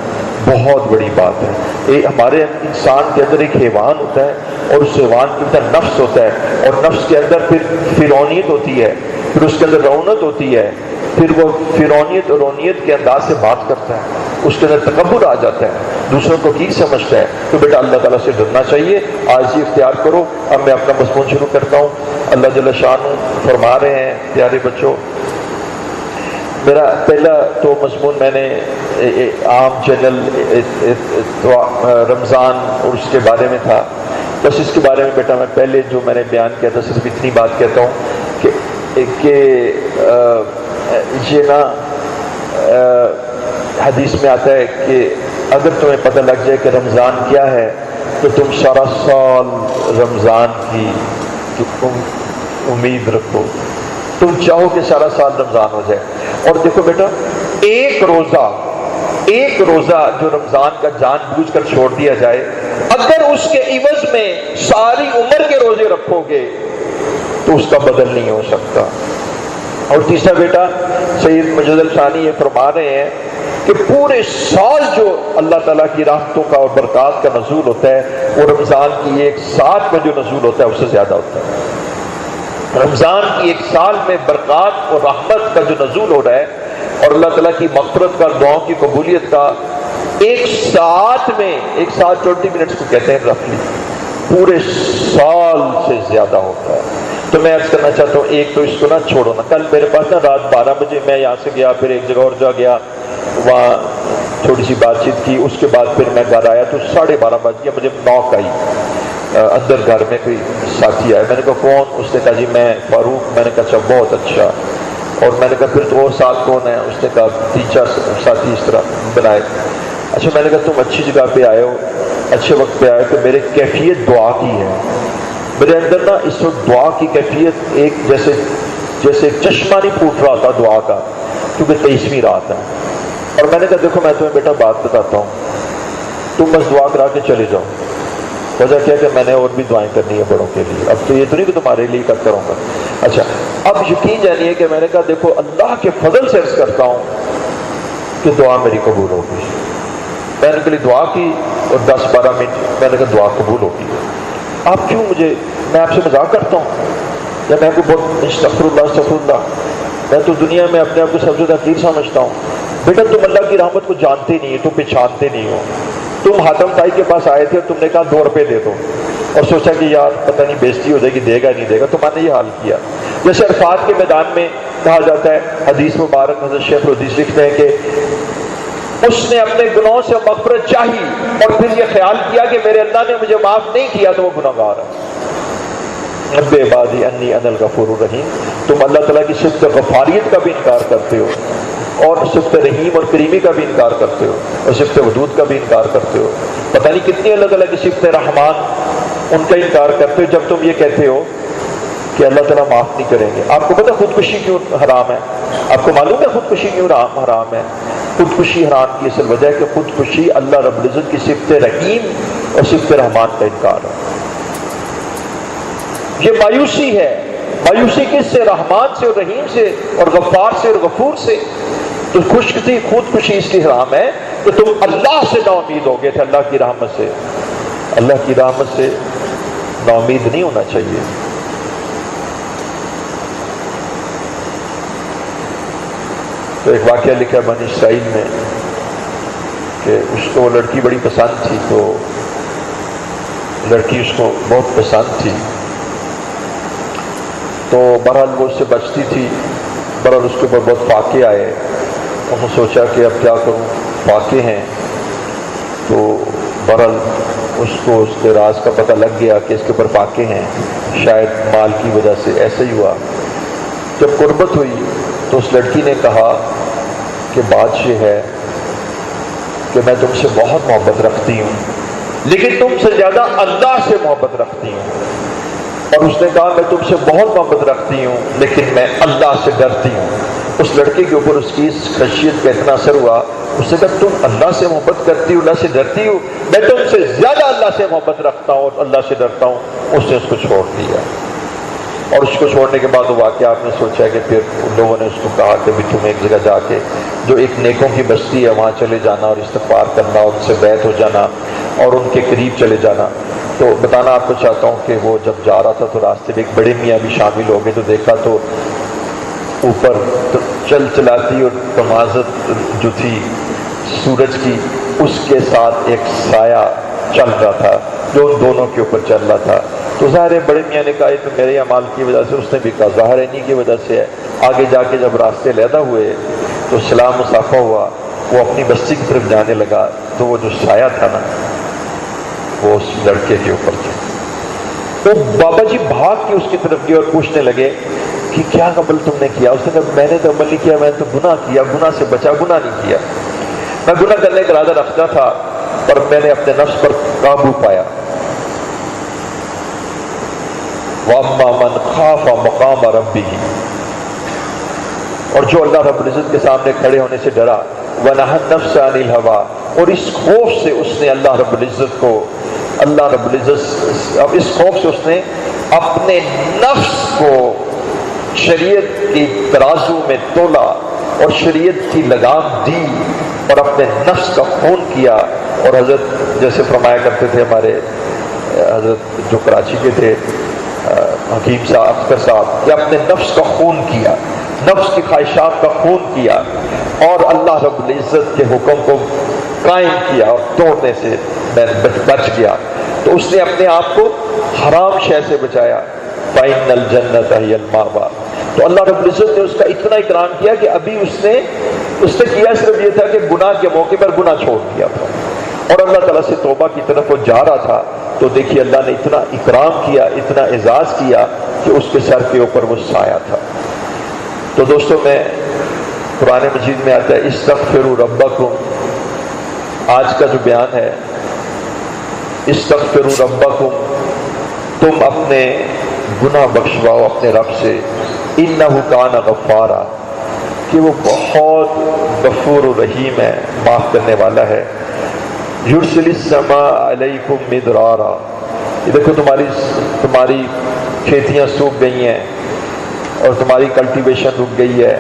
بہت بڑی بات ہے. یہ ہمارے انسان کے اندر ایک حیوان ہوتا ہے, اور اس حیوان کے اندر نفس ہوتا ہے, اور نفس کے اندر پھر فرعونیت ہوتی ہے, پھر اس کے اندر رونت ہوتی ہے, پھر وہ فرعونیت اور رونیت کے انداز سے بات کرتا ہے, اس کے اندر تکبر آ جاتا ہے, دوسروں کو کی سمجھتا ہے. تو بیٹا اللہ تعالیٰ سے ڈرنا چاہیے, آج یہ اختیار کرو. اب میں اپنا مضمون شروع کرتا ہوں. اللہ جل شانہ فرما رہے ہیں, پیارے بچوں, میرا پہلا تو مضمون میں نے عام جنرل رمضان اور اس کے بارے میں تھا. بس اس کے بارے میں بیٹا میں پہلے جو میں نے بیان کیا تھا صرف اتنی بات کہتا ہوں کہ یہ نا حدیث میں آتا ہے کہ اگر تمہیں پتہ لگ جائے کہ رمضان کیا ہے تو تم سارا سال رمضان کی امید رکھو, تم چاہو کہ سارا سال رمضان ہو جائے. اور دیکھو بیٹا, ایک روزہ جو رمضان کا جان بوجھ کر چھوڑ دیا جائے, اگر اس کے عوض میں ساری عمر کے روزے رکھو گے تو اس کا بدل نہیں ہو سکتا. اور تیسرا بیٹا, سید مجد الثانی یہ فرما رہے ہیں کہ پورے سال جو اللہ تعالیٰ کی رحمتوں کا اور برکات کا نزول ہوتا ہے وہ رمضان کی ایک ساتھ میں جو نزول ہوتا ہے اس سے زیادہ ہوتا ہے. رمضان کی ایک سال میں برکات اور رحمت کا جو نزول ہو رہا ہے اور اللہ تعالیٰ کی مغفرت کا, دعاؤں کی قبولیت کا ایک ساتھ میں, ایک ساتھ 20 منٹس کو کہتے ہیں رفلی, پورے سال سے زیادہ ہوتا ہے. تو میں عرض کرنا چاہتا ہوں, ایک تو اس کو نہ چھوڑو نا. کل میرے پاس نا رات 12 بجے میں یہاں سے گیا, پھر ایک جگہ اور جا گیا, وہاں تھوڑی سی بات چیت کی, اس کے بعد پھر میں گھر آیا تو 12:30 بج گیا. مجھے نوک آئی اندر گھر میں, کوئی ساتھی آیا. میں نے کہا کون؟ اس نے کہا جی میں فاروق. میں نے کہا اچھا بہت اچھا. اور میں نے کہا پھر تو اور ساتھ کون ہے؟ اس نے کہا 3-4 ساتھی اس طرح بنائے. اچھا میں نے کہا تم اچھی جگہ پہ آئے ہو, اچھے وقت پہ آئے, تو میرے کیفیت دعا کی ہے. میرے اندر نا اس وقت دعا کی کیفیت ایک جیسے ایک چشمہ نہیں پھوٹ رہا تھا دعا کا, کیونکہ 23ویں رات ہے. اور میں نے کہا دیکھو میں تمہیں بیٹا بات بتاتا ہوں, تم بس دعا کرا کے چلے جاؤ. وجہ کیا کہ میں نے اور بھی دعائیں کرنی ہے بڑوں کے لیے, اب تو یہ تو نہیں کہ تمہارے لیے کروں گا. اچھا اب یقین جانیے کہ میں نے کہا دیکھو اللہ کے فضل سے عرض کرتا ہوں کہ دعا میری قبول ہوگی. میں نے کہا دعا کی اور 10-12 منٹ میں نے کہا دعا قبول ہوگی. آپ کیوں مجھے, میں آپ سے مذاق کرتا ہوں یا میں کو بہت استغفر اللہ, میں تو دنیا میں اپنے آپ کو سب سے زیادہ حقیر سمجھتا ہوں. بیٹا تم اللہ کی رحمت کو جانتے نہیں, تم پہچانتے نہیں ہو. تم حاتم تائی کے پاس آئے تھے اور تم نے کہا 2 روپے دے دو, اور سوچا کہ یار پتہ نہیں بےزتی ہو جائے گی, دے گا نہیں دے گا. تمہارے یہ حال کیا. جیسے عرفات کے میدان میں کہا جاتا ہے, حدیث مبارک حضرت شیخ الحدیث لکھتے ہیں کہ اس نے اپنے گناہوں سے مغفرت چاہی اور پھر یہ خیال کیا کہ میرے اللہ نے مجھے معاف نہیں کیا تو وہ گناہگار ہے. رب عبادی انی انا الغفور الرحیم. تم اللہ تعالیٰ کی صفت غفاریت کا بھی انکار کرتے ہو, اور صفت رحیم اور کریمی کا بھی انکار کرتے ہو, اور صفت ودود کا بھی انکار کرتے ہو. پتہ نہیں کتنی الگ الگ صفت رحمان, ان کا انکار کرتے ہو جب تم یہ کہتے ہو کہ اللہ تعالیٰ معاف نہیں کریں گے. آپ کو پتہ خودکشی کیوں حرام ہے؟ آپ کو معلوم ہے خودکشی کیوں حرام ہے؟ خودکشی حرام کی اصل وجہ ہے کہ خودکشی اللہ رب العزت کی صفت رحیم اور صفت رحمان کا انکار ہے. یہ مایوسی ہے. مایوسی کس سے؟ رحمان سے اور رحیم سے اور غفار سے اور غفور سے. تو خودکشی اس کی حرام ہے کہ تم اللہ سے نا امید ہو گئے تھے, اللہ کی رحمت سے. اللہ کی رحمت سے نا امید نہیں ہونا چاہیے. تو ایک واقعہ لکھا بنی اسرائیل میں کہ اس کو وہ لڑکی بڑی پسند تھی، تو لڑکی اس کو بہت پسند تھی، تو بہرحال وہ اس سے بچتی تھی۔ بہرحال اس کے اوپر بہت فاقے آئے، انہوں نے سوچا کہ اب کیا کروں، فاقے ہیں، تو بہرحال اس کو اس کے راز کا پتہ لگ گیا کہ اس کے اوپر فاقے ہیں، شاید مال کی وجہ سے ایسا ہی ہوا۔ جب قربت ہوئی تو اس لڑکی نے کہا کہ بات یہ ہے کہ میں تم سے بہت محبت رکھتی ہوں، لیکن تم سے زیادہ اللہ سے محبت رکھتی ہوں۔ اور اس نے کہا میں تم سے بہت محبت رکھتی ہوں لیکن میں اللہ سے ڈرتی ہوں۔ اس لڑکے کے اوپر اس کی اس خشیت کا اتنا اثر ہوا، اس نے کہا تم اللہ سے محبت کرتی ہو، اللہ سے ڈرتی ہو، میں تم سے زیادہ اللہ سے محبت رکھتا ہوں اور اللہ سے ڈرتا ہوں۔ اس نے اس کو چھوڑ دیا، اور اس کو چھوڑنے کے بعد وہ واقعہ آپ نے سوچا کہ پھر ان لوگوں نے اس کو کہا کہ بھی تم ایک جگہ جا کے جو ایک نیکوں کی بستی ہے وہاں چلے جانا اور استغفار کرنا، ان سے بیعت ہو جانا اور ان کے قریب چلے جانا۔ تو بتانا آپ کو چاہتا ہوں کہ وہ جب جا رہا تھا تو راستے میں ایک بڑے میاں بھی شامل ہو گئے، تو دیکھا تو اوپر چل چلاتی اور تمازت جو تھی سورج کی، اس کے ساتھ ایک سایہ چل رہا تھا جو ان دونوں کے اوپر چل رہا تھا۔ تو ظاہر ہے بڑے میاں نے کہا یہ تو میرے اعمال کی وجہ سے، اس نے بھی کہا ظاہر ہے انہی کی وجہ سے ہے۔ آگے جا کے جب راستے علیحدہ ہوئے تو سلام مصافحہ ہوا، وہ اپنی بستی کی طرف جانے لگا، تو وہ جو سایہ تھا نا وہ اس لڑکے کے اوپر تھا۔ تو بابا جی بھاگ کے اس کی طرف گئے اور پوچھنے لگے کہ کیا عمل تم نے کیا؟ اس نے کہا میں نے تو عمل نہیں کیا، میں نے تو گناہ کیا، گناہ سے بچا، گناہ نہیں کیا۔ میں گناہ کرنے کا ارادہ رکھتا تھا پر میں نے اپنے نفس پر قابو پایا۔ وَأَمَّا مَنْ خَافَ مَقَامَ رَبِّهِ، اور جو اللہ رب العزت کے سامنے کھڑے ہونے سے ڈرا، وَنَهَى النَّفْسَ عَنِ الْهَوَىٰ، اور اس خوف سے اس نے اللہ رب العزت کو، اللہ رب العزت اب اس خوف سے اس نے اپنے نفس کو شریعت کی ترازو میں تولا اور شریعت کی لگام دی اور اپنے نفس کا خون کیا۔ اور حضرت جیسے فرمایا کرتے تھے ہمارے حضرت جو کراچی کے تھے حکیم صاحب اختر صاحب، کہ اپنے نفس کا خون کیا، نفس کی خواہشات کا خون کیا اور اللہ رب العزت کے حکم کو قائم کیا اور توڑنے سے میں بچ گیا۔ تو اس نے اپنے آپ کو حرام شے سے بچایا۔ فَإِنَّ الْجَنَّةَ هِيَ الْمَأْوَىٰ، تو اللہ رب العزت نے اس کا اتنا اکرام کیا کہ ابھی اس نے کیا صرف یہ تھا کہ گناہ کے موقع پر گناہ چھوڑ دیا تھا اور اللہ تعالیٰ سے توبہ کی طرف وہ جا رہا تھا، تو دیکھیے اللہ نے اتنا اکرام کیا، اتنا اعزاز کیا کہ اس کے سر کے اوپر وہ سایہ تھا۔ تو دوستوں میں قرآن مجید میں آتا ہے استغفروا ربکم، آج کا جو بیان ہے استغفروا ربکم، تم اپنے گناہ بخشواؤ اپنے رب سے، انہ کان غفارا، کہ وہ بہت غفور و رحیم ہے، معاف کرنے والا ہے۔ یرسل السماء علیکم مدرارا، یہ دیکھو تمہاری کھیتیاں سوکھ گئی ہیں اور تمہاری کلٹیویشن رک گئی ہے،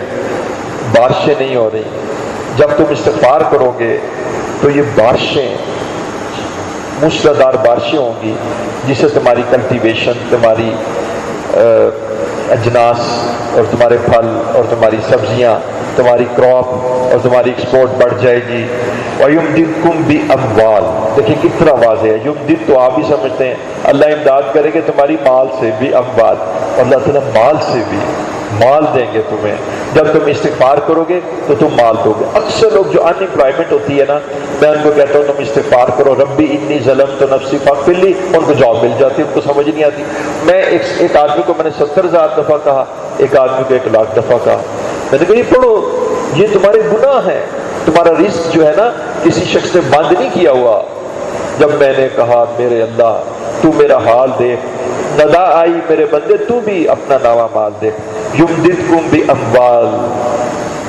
بارشیں نہیں ہو رہی، جب تم استغفار کرو گے تو یہ بارشیں موسلادھار بارشیں ہوں گی جس سے تمہاری کلٹیویشن، تمہاری اجناس اور تمہارے پھل اور تمہاری سبزیاں، تمہاری کراپ اور تمہاری ایکسپورٹ بڑھ جائے گی۔ وَيُمْدِدْكُمْ بِأَمْوَالٍ، دیکھیں کتنا واضح ہے، یمدد تو آپ بھی سمجھتے ہیں اللہ امداد کرے گے تمہاری مال سے بھی، اموال، اور اللہ تعالیٰ مال سے بھی مال دیں گے تمہیں، جب تم استغفار کرو گے تو تم مال دو گے۔ اکثر لوگ جو ان امپلائمنٹ ہوتی ہے نا، میں ان کو کہتا ہوں تم استغفار کرو، ربی انی ظلمت نفسی فاغفر لی، ان کو جاب مل جاتی ہے، ان کو سمجھ نہیں آتی۔ میں ایک آدمی کو میں نے 70,000 دفعہ کہا، ایک آدمی کو 1,00,000 دفعہ کہا، میں نے کہا یہ پڑھو، یہ تمہارے گناہ ہیں، تمہارا رزق جو ہے نا کسی شخص نے بند نہیں کیا ہوا۔ جب میں نے کہا میرے اللہ تو میرا حال دیکھ، ندا آئی میرے بندے تو بھی اپنا نامہ مال دیکھ، یمددکم باموال،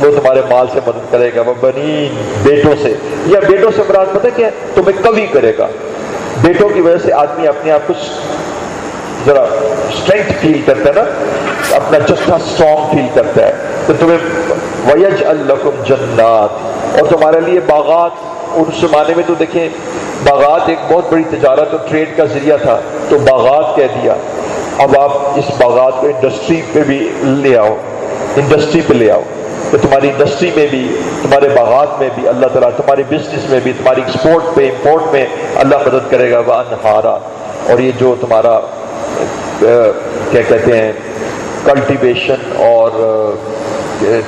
وہ تمہارے مال سے مدد کرے گا، وہ بنین، بیٹوں سے، یا بیٹوں سے مراد پتہ کیا ہے، تمہیں قوی کرے گا۔ بیٹوں کی وجہ سے آدمی اپنے آپ کو ذرا اسٹرینتھ فیل کرتا ہے نا، اپنا جتھا اسٹرانگ فیل کرتا ہے، تو تمہیں وَيَجْعَلْ لَكُمْ جَنَّاتٍ، اور تمہارے لیے باغات، اس زمانے میں تو دیکھیں باغات ایک بہت بڑی تجارت اور ٹریڈ کا ذریعہ تھا، تو باغات کہہ دیا۔ اب آپ اس باغات کو انڈسٹری پہ بھی لے آؤ، انڈسٹری پہ لے آؤ، کہ تمہاری انڈسٹری میں بھی، تمہارے باغات میں بھی اللہ تعالیٰ، تمہاری بزنس میں بھی، تمہاری ایکسپورٹ پہ امپورٹ میں اللہ مدد کرے گا، وَأَنْهَارًا، اور یہ جو تمہارا کیا کہتے ہیں کلٹیویشن اور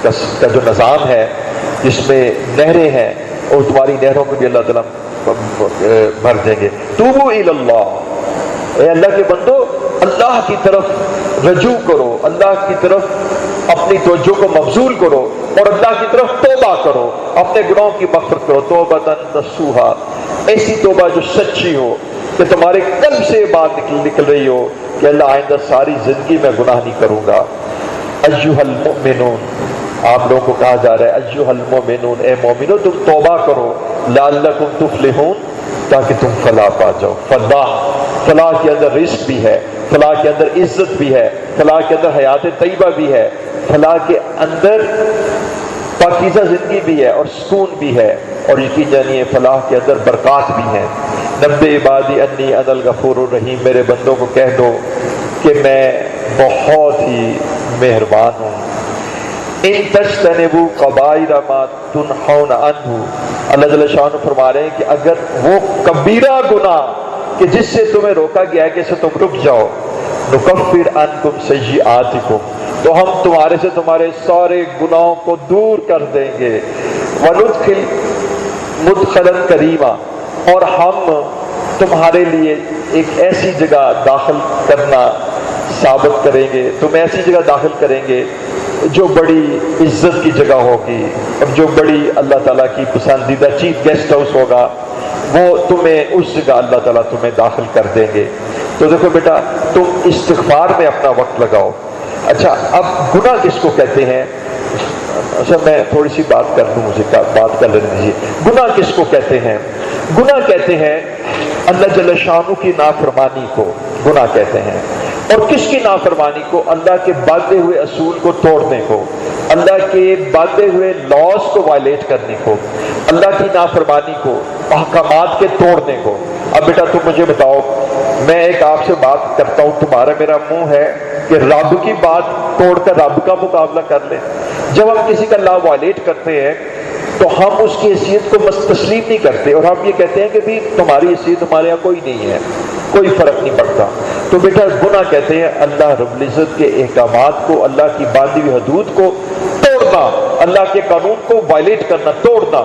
کا جو نظام ہے جس میں نہریں ہیں، اور تمہاری نہروں کو بھی اللہ تعالیٰ بھر دیں گے۔ توبوا الی اللہ، اے اللہ کے بندو اللہ کی طرف رجوع کرو، اللہ کی طرف اپنی توجہ کو مبذول کرو اور اللہ کی طرف توبہ کرو، اپنے گناہوں کی مغفرت کرو۔ توبۃ نصوحا، ایسی توبہ جو سچی ہو کہ تمہارے قلب سے بات نکل رہی ہو کہ اللہ آئندہ ساری زندگی میں گناہ نہیں کروں گا۔ ایھا المؤمنون، آپ لوگوں کو کہا جا رہا ہے ایھا المؤمنون، اے مومنو تم توبہ کرو، لعلکم تفلحون، تاکہ تم فلاح پا جاؤ۔ فلاح کے اندر رزق بھی ہے، فلاح کے اندر عزت بھی ہے، فلاح کے اندر حیات طیبہ بھی ہے، فلاح کے اندر پاکیزہ زندگی بھی ہے اور سکون بھی ہے، اور یقین جانیے فلاح کے اندر برکات بھی ہیں۔ نبئ عبادی انی انا الغفور الرحیم، میرے بندوں کو کہہ دو کہ میں بہت ہی مہربان ہوں۔ ان تجتنبوا کبائر ما تنہون عنہ، اللہ جل شانہ فرما رہے ہیں کہ اگر وہ کبیرہ گناہ کہ جس سے تمہیں روکا گیا ہے کہ اسے تم رک جاؤ، نکفر عنکم سیئاتکم، تو ہم تمہارے سے تمہارے سارے گناہوں کو دور کر دیں گے، وندخل مدخلا کریما، اور ہم تمہارے لیے ایک ایسی جگہ داخل کرنا ثابت کریں گے، تمہیں ایسی جگہ داخل کریں گے جو بڑی عزت کی جگہ ہوگی، اور جو بڑی اللہ تعالیٰ کی پسندیدہ چیف گیسٹ ہاؤس ہوگا، وہ تمہیں اس جگہ اللہ تعالیٰ تمہیں داخل کر دیں گے۔ تو دیکھو بیٹا، تم استغفار میں اپنا وقت لگاؤ۔ اچھا، اب گناہ کس کو کہتے ہیں؟ اچھا میں تھوڑی سی بات کر لوں، مجھے بات کر لینے دیجیے۔ گناہ کس کو کہتے ہیں؟ گناہ کہتے ہیں اللہ جل شانہ کی نافرمانی کو گناہ کہتے ہیں۔ اور کس کی نافرمانی کو؟ اللہ کے باندھے ہوئے اصول کو توڑنے کو، اللہ کے باندھے ہوئے لاز کو وائلیٹ کرنے کو، اللہ کی نافرمانی کو، احکامات کے توڑنے کو۔ اب بیٹا تم مجھے بتاؤ، میں ایک آپ سے بات کرتا ہوں، تمہارا میرا منہ ہے کہ رب کی بات توڑ کر رب کا مقابلہ کر لیں؟ جب ہم کسی کا لا وائلیٹ کرتے ہیں تو ہم اس کی حیثیت کو تسلیم نہیں کرتے، اور ہم یہ کہتے ہیں کہ بھی تمہاری حیثیت ہمارے یہاں کوئی نہیں ہے، کوئی فرق نہیں پڑتا۔ تو بیٹا گناہ کہتے ہیں اللہ رب العزت کے احکامات کو، اللہ کی باندھی ہوئی حدود کو توڑنا، اللہ کے قانون کو وائلیٹ کرنا، توڑنا۔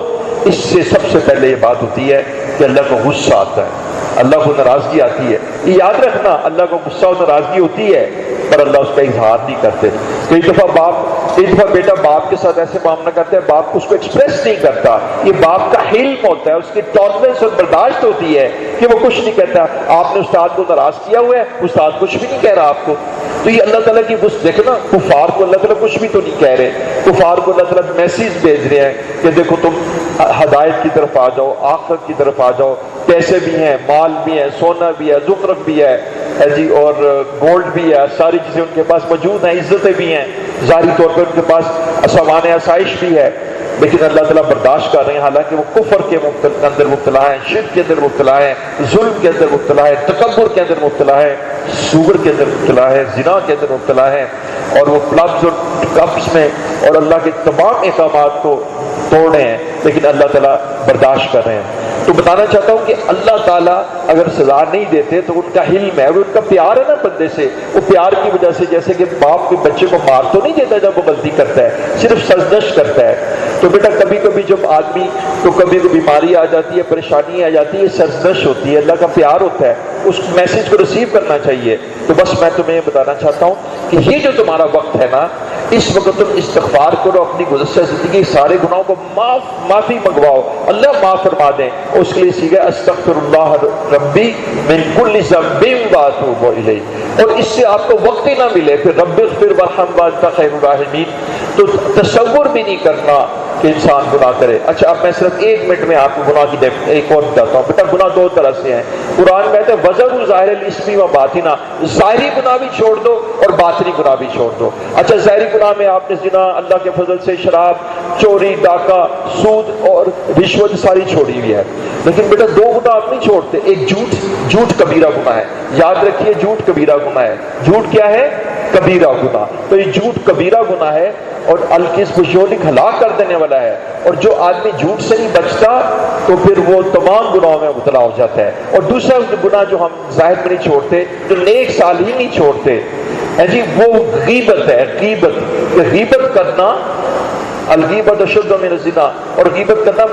اس سے سب سے پہلے یہ بات ہوتی ہے کہ اللہ کو غصہ آتا ہے، اللہ کو ناراضگی آتی ہے۔ یہ یاد رکھنا، اللہ کو غصہ اور ناراضگی ہوتی ہے پر اللہ اس کا اظہار نہیں کرتے۔ کئی دفعہ بیٹا باپ کے ساتھ ایسے معاملہ کرتے ہیں، باپ اس کو ایکسپریس نہیں کرتا، یہ باپ کا حلم ہوتا ہے، اس کی ٹالرنس اور برداشت ہوتی ہے کہ وہ کچھ نہیں کہتا۔ آپ نے استاد کو ناراض کیا ہوا ہے، استاد کچھ بھی نہیں کہہ رہا آپ کو، تو یہ اللہ تعالیٰ کی بس دیکھنا، کفار کو اللہ تعالیٰ کچھ بھی تو نہیں کہہ رہے، کفار کو اللہ تعالیٰ میسیج بھیج رہے ہیں کہ دیکھو تم ہدایت کی طرف آ جاؤ، آخرت کی طرف آ جاؤ، پیسے بھی ہیں، مال بھی ہے، سونا بھی ہے، زخرف بھی ہے جی، اور گولڈ بھی ہے، ساری چیزیں ان کے پاس موجود ہیں، عزتیں بھی ہیں، ظاہری طور پر ان کے پاس سامان آسائش بھی ہے، لیکن اللہ تعالیٰ برداشت کر رہے ہیں، حالانکہ وہ کفر کے اندر مبتلا ہیں، شرک کے اندر مبتلا ہیں، ظلم کے اندر مبتلا ہے، تکبر کے اندر مبتلا ہے، سوگر کے اندر مبتلا ہے، زنا کے اندر مبتلا ہے، اور وہ کلبز اور کپس میں اور اللہ کے تمام احکامات کو توڑ رہے ہیں، لیکن اللہ تعالیٰ برداشت کر رہے ہیں۔ تو بتانا چاہتا ہوں کہ اللہ تعالیٰ اگر سزا نہیں دیتے تو ان کا حلم ہے، وہ ان کا پیار ہے نا بندے سے، وہ پیار کی وجہ سے، جیسے کہ باپ کے بچے کو مار تو نہیں دیتا جب وہ غلطی کرتا ہے، صرف سرزنش کرتا ہے۔ تو بیٹا کبھی کبھی جب آدمی کو کبھی کوئی بیماری آ جاتی ہے، پریشانی آ جاتی ہے، سرزنش ہوتی ہے، اللہ کا پیار ہوتا ہے، اس میسج کو ریسیو کرنا چاہیے۔ تو بس میں تمہیں یہ بتانا چاہتا ہوں کہ یہ جو تمہارا وقت ہے نا، اس وقت تم استغفار کرو، اپنی گزشتہ زندگی سارے گناہوں کو معافی منگواؤ، اللہ معاف فرما دیں۔ اس کے لیے سیکھے استغفر اللہ ربی من کل ذنب واتوب الیہ، اور اس سے آپ کو وقت ہی نہ ملے پھر رب اغفر وارحم وانت خیر الراحمین، تو تصور بھی نہیں کرنا کہ انسان گناہ کرے۔ اچھا اب میں صرف 1 منٹ میں آپ کو گناہ کی ایک اور بتاتا ہوں۔ بیٹا گناہ 2 طرح سے ہیں، قرآن میں کہتے ہیں وَذَرُوا ظَاهِرَ الْإِثْمِ وَبَاطِنَهُ، ظاہری گناہ بھی چھوڑ دو اور باطنی گناہ بھی چھوڑ دو۔ اچھا ظاہری گناہ میں آپ نے زنا، اللہ کے فضل سے شراب، چوری، ڈاکہ، سود اور رشوت ساری چھوڑی ہوئی ہے، لیکن بیٹا 2 گناہ آپ نہیں چھوڑتے۔ ایک جھوٹ کبیرہ گناہ ہے، یاد رکھیے جھوٹ کبیرہ گناہ ہے۔ جھوٹ کیا ہے؟ کبیرہ گناہ. تو یہ جھوٹ کبیرہ گناہ ہے اور الکذب یہلک ہلاک کر دینے والا ہے. اور جو آدمی جھوٹ سے نہیں بچتا تو پھر وہ تمام گناہوں میں مبتلا ہو جاتا ہے. اور دوسرا گناہ جو ہم ظاہر میں نہیں چھوڑتے، جو نیک سال ہی نہیں چھوڑتے ہے جی، وہ غیبت ہے. غیبت کرنا، الغیبت اشد من الزنا، اور غیبت کرنا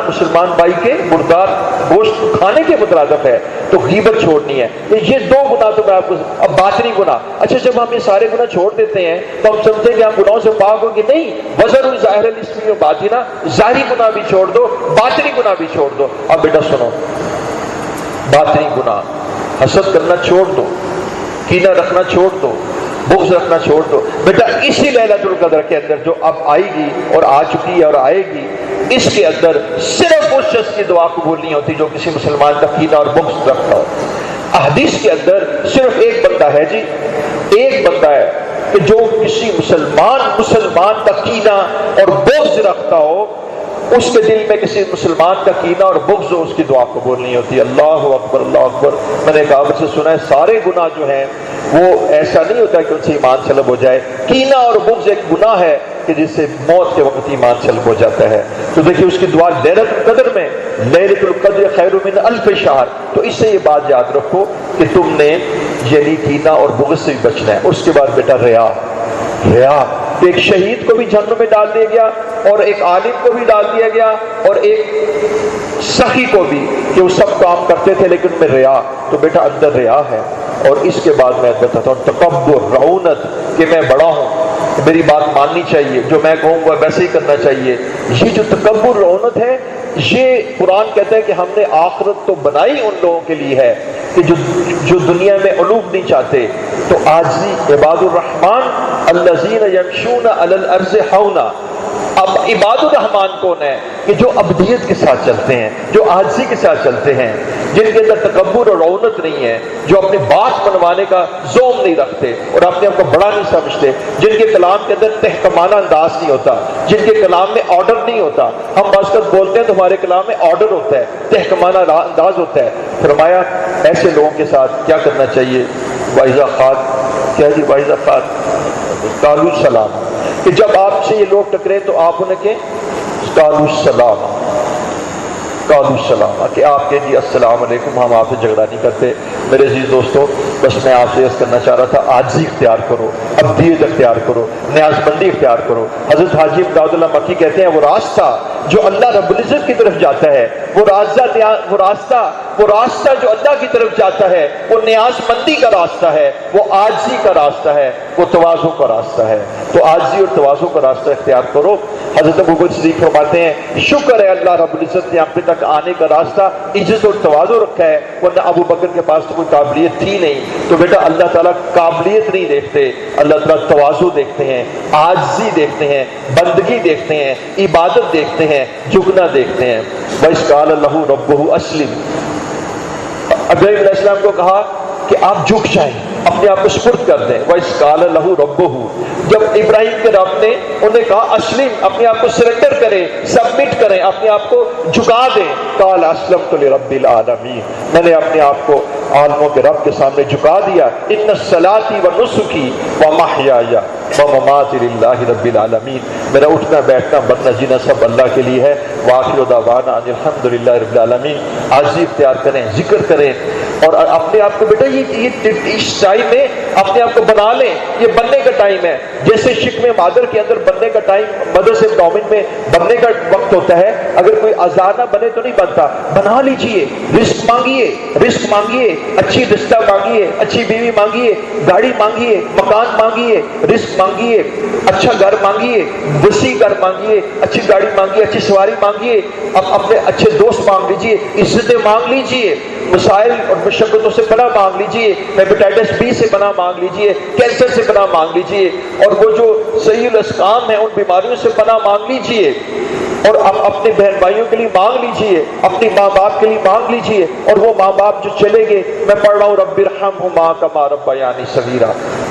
مسلمان بھائی کے مردار گوشت کھانے کے مترادف ہے. تو غیبت چھوڑنی ہے. یہ دو گناہ تو میں آپ کو. اب باطنی گناہ، اچھا جب ہم یہ سارے گناہ چھوڑ دیتے ہیں تو ہم سمجھتے ہیں کہ ہم گناہوں سے پاک ہوں گے. نہیں، وزر ظاہر الاسم و باطنہ، ظاہری گناہ بھی چھوڑ دو، باطنی گناہ بھی چھوڑ دو. اب بیٹا سنو، باطنی گناہ، حسد کرنا چھوڑ دو، کینہ رکھنا چھوڑ دو، بغض رکھنا چھوڑ دو. بیٹا اسی لیلۃ القدر کے اندر جو اب آئے گی اور آ چکی ہے اور آئے گی، اس کے اندر صرف اس شخص کی دعا قبول نہیں ہوتی جو کسی مسلمان کا کینہ اور بغض رکھتا ہو. احادیث کے اندر صرف ایک بندہ ہے جی، ایک بندہ ہے کہ جو کسی مسلمان کا کینہ اور بغض رکھتا ہو، اس کے دل میں کسی مسلمان کا کینہ اور بغض ہو، اس کی دعا قبول نہیں ہوتی. اللہ اکبر، اللہ اکبر. میں نے کہا سے سنا ہے سارے گناہ جو ہیں وہ ایسا نہیں ہوتا کہ ان سے ایمان سلب ہو جائے. کینہ اور بغض ایک گناہ ہے کہ جس سے موت کے وقت ایمان سلب ہو جاتا ہے. تو دیکھیے اس کی دعا لیلۃ القدر میں، لیلۃ القدر خیر من الف شہر. تو اس سے یہ بات یاد رکھو کہ تم نے یعنی کینہ اور بغض سے بھی بچنا ہے. اس کے بعد بیٹا ریا. ایک شہید کو بھی جہنم میں ڈال دیا گیا، اور ایک عالم کو بھی ڈال دیا گیا، اور ایک سخی کو بھی، کہ وہ سب کام کرتے تھے لیکن میں ریا. تو بیٹا اندر ریا ہے. اور اس کے بعد میں بتاتا ہوں تکبر، رعونت، کہ میں بڑا ہوں، میری بات ماننی چاہیے، جو میں کہوں گا ویسے ہی کرنا چاہیے. یہ جو تکبر، رعونت ہے، یہ قرآن کہتا ہے کہ ہم نے آخرت تو بنائی ان لوگوں کے لیے ہے کہ جو دنیا میں علوم نہیں چاہتے. تو عاجزی، عباد الرحمن الذین یمشون علی الارض ہونا. اب عباد الرحمن کون ہے؟ کہ جو ابدیت کے ساتھ چلتے ہیں، جو عاجزی کے ساتھ چلتے ہیں، جن کے اندر تکبر اور رعونت نہیں ہے، جو اپنے بات منوانے کا ذوق نہیں رکھتے اور اپنے آپ کو بڑا نہیں سمجھتے، جن کے کلام کے اندر تحکمانہ انداز نہیں ہوتا، جن کے کلام میں آرڈر نہیں ہوتا. ہم بعض وقت بولتے ہیں تو ہمارے کلام میں آرڈر ہوتا ہے، تحکمانہ انداز ہوتا ہے. فرمایا ایسے لوگوں کے ساتھ کیا کرنا چاہیے؟ وَإِذَا خَاطَ، کیا جی وَإِذَا خَاطَ قَالُوا السَّلَامَ، کہ جب آپ سے یہ لوگ ٹکرے تو آپ انہیں کہ قالوا السلام، قالوا السلام، کہ آپ کے جی السلام علیکم، ہم آپ سے جھگڑا نہیں کرتے. میرے عزیز دوستو، بس میں آپ سے عرض کرنا چاہ رہا تھا، عاجزی اختیار کرو، ابدیت اختیار کرو، نیاز مندی اختیار کرو. حضرت حاجی امداد اللہ مکی کہتے ہیں وہ راستہ جو اللہ رب العزت کی طرف جاتا ہے، وہ راستہ جو اللہ کی طرف جاتا ہے، وہ نیاز مندی کا راستہ ہے، وہ عاجزی کا راستہ ہے، وہ تواضع کا راستہ ہے. تو عاجزی اور تواضع کا راستہ اختیار کرو. حضرت ابوبکر صدیق فرماتے ہیں شکر ہے اللہ رب العزت نے آپ تک آنے کا راستہ عزت اور تواضع رکھا ہے، ورنہ ابو بکر کے پاس تو کوئی قابلیت تھی نہیں. تو بیٹا اللہ تعالیٰ قابلیت نہیں دیکھتے، اللہ تعالیٰ تواضع دیکھتے ہیں، عاجزی دیکھتے ہیں، بندگی دیکھتے ہیں، عبادت دیکھتے ہیں، جھکنا دیکھتے ہیں. وَإِذْ قَالَ لَهُ رَبُّهُ أَسْلِمْ، ابراہیم علیہ السلام کو کہا کہ آپ جھک جائیں، اپنے آپ کو سپرد کر دیں. وَإِذْ قَالَ لَهُ رَبُّهُ، جب ابراہیم کے رب نے انہیں کہا اسلم، اپنے آپ کو سرنڈر کریں، سبمٹ کریں، اپنے آپ کو جھکا دیں. قَالَ أَسْلَمْتُ لِرَبِّ الْعَالَمِينَ، میں نے اپنے آپ کو عالموں کے رب کے سامنے جھکا دیا. إِنَّ صَلَاتِي وَنُسُكِي وَمَحْيَايَ وَمَمَاتِي لِلَّهِ رَبِّ الْعَالَمِينَ، میرا اٹھنا بیٹھنا مرنا جینا سب اللہ کے لیے ہے. وَآخِرُ دَعْوَانَا أَنِ الْحَمْدُ لِلَّهِ رَبِّ الْعَالَمِينَ. عاجزی اختیار کریں، ذکر کریں، اور اپنے آپ کو بیٹا یہ اس ٹائم میں اپنے آپ کو بنا لیں. یہ بننے کا ٹائم ہے، جیسے شکم مادر کے اندر بننے کا ٹائم، مدر سے ڈومن میں بننے کا وقت ہوتا ہے. اگر کوئی آزاد نہ بنے تو نہیں بنتا. بنا لیجئے، رزق مانگیے، اچھی رشتہ مانگیے، اچھی بیوی مانگیے، گاڑی مانگیے، مکان مانگیے، رزق مانگیے، اچھا گھر مانگیے، وسیع گھر مانگیے، اچھی گاڑی مانگیے، اچھی سواری مانگیے، اپنے اچھے دوست مانگ لیجئے، عزتیں مانگ لیجئے، مسائل اور مشقتوں سے پناہ مانگ لیجئے، ہیپیٹائٹس بی سے پناہ مانگ لیجئے، کینسر سے پناہ مانگ لیجئے، اور وہ جو صحیح الاسقام ہیں ان بیماریوں سے پناہ مانگ لیجئے، اور اپنے بہن بھائیوں کے لیے مانگ لیجئے، اپنی ماں باپ کے لیے مانگ لیجئے. اور وہ ماں باپ جو چلے گئے، میں پڑھ رہا ہوں رب ارحمہما کما ربیانی صغیرا،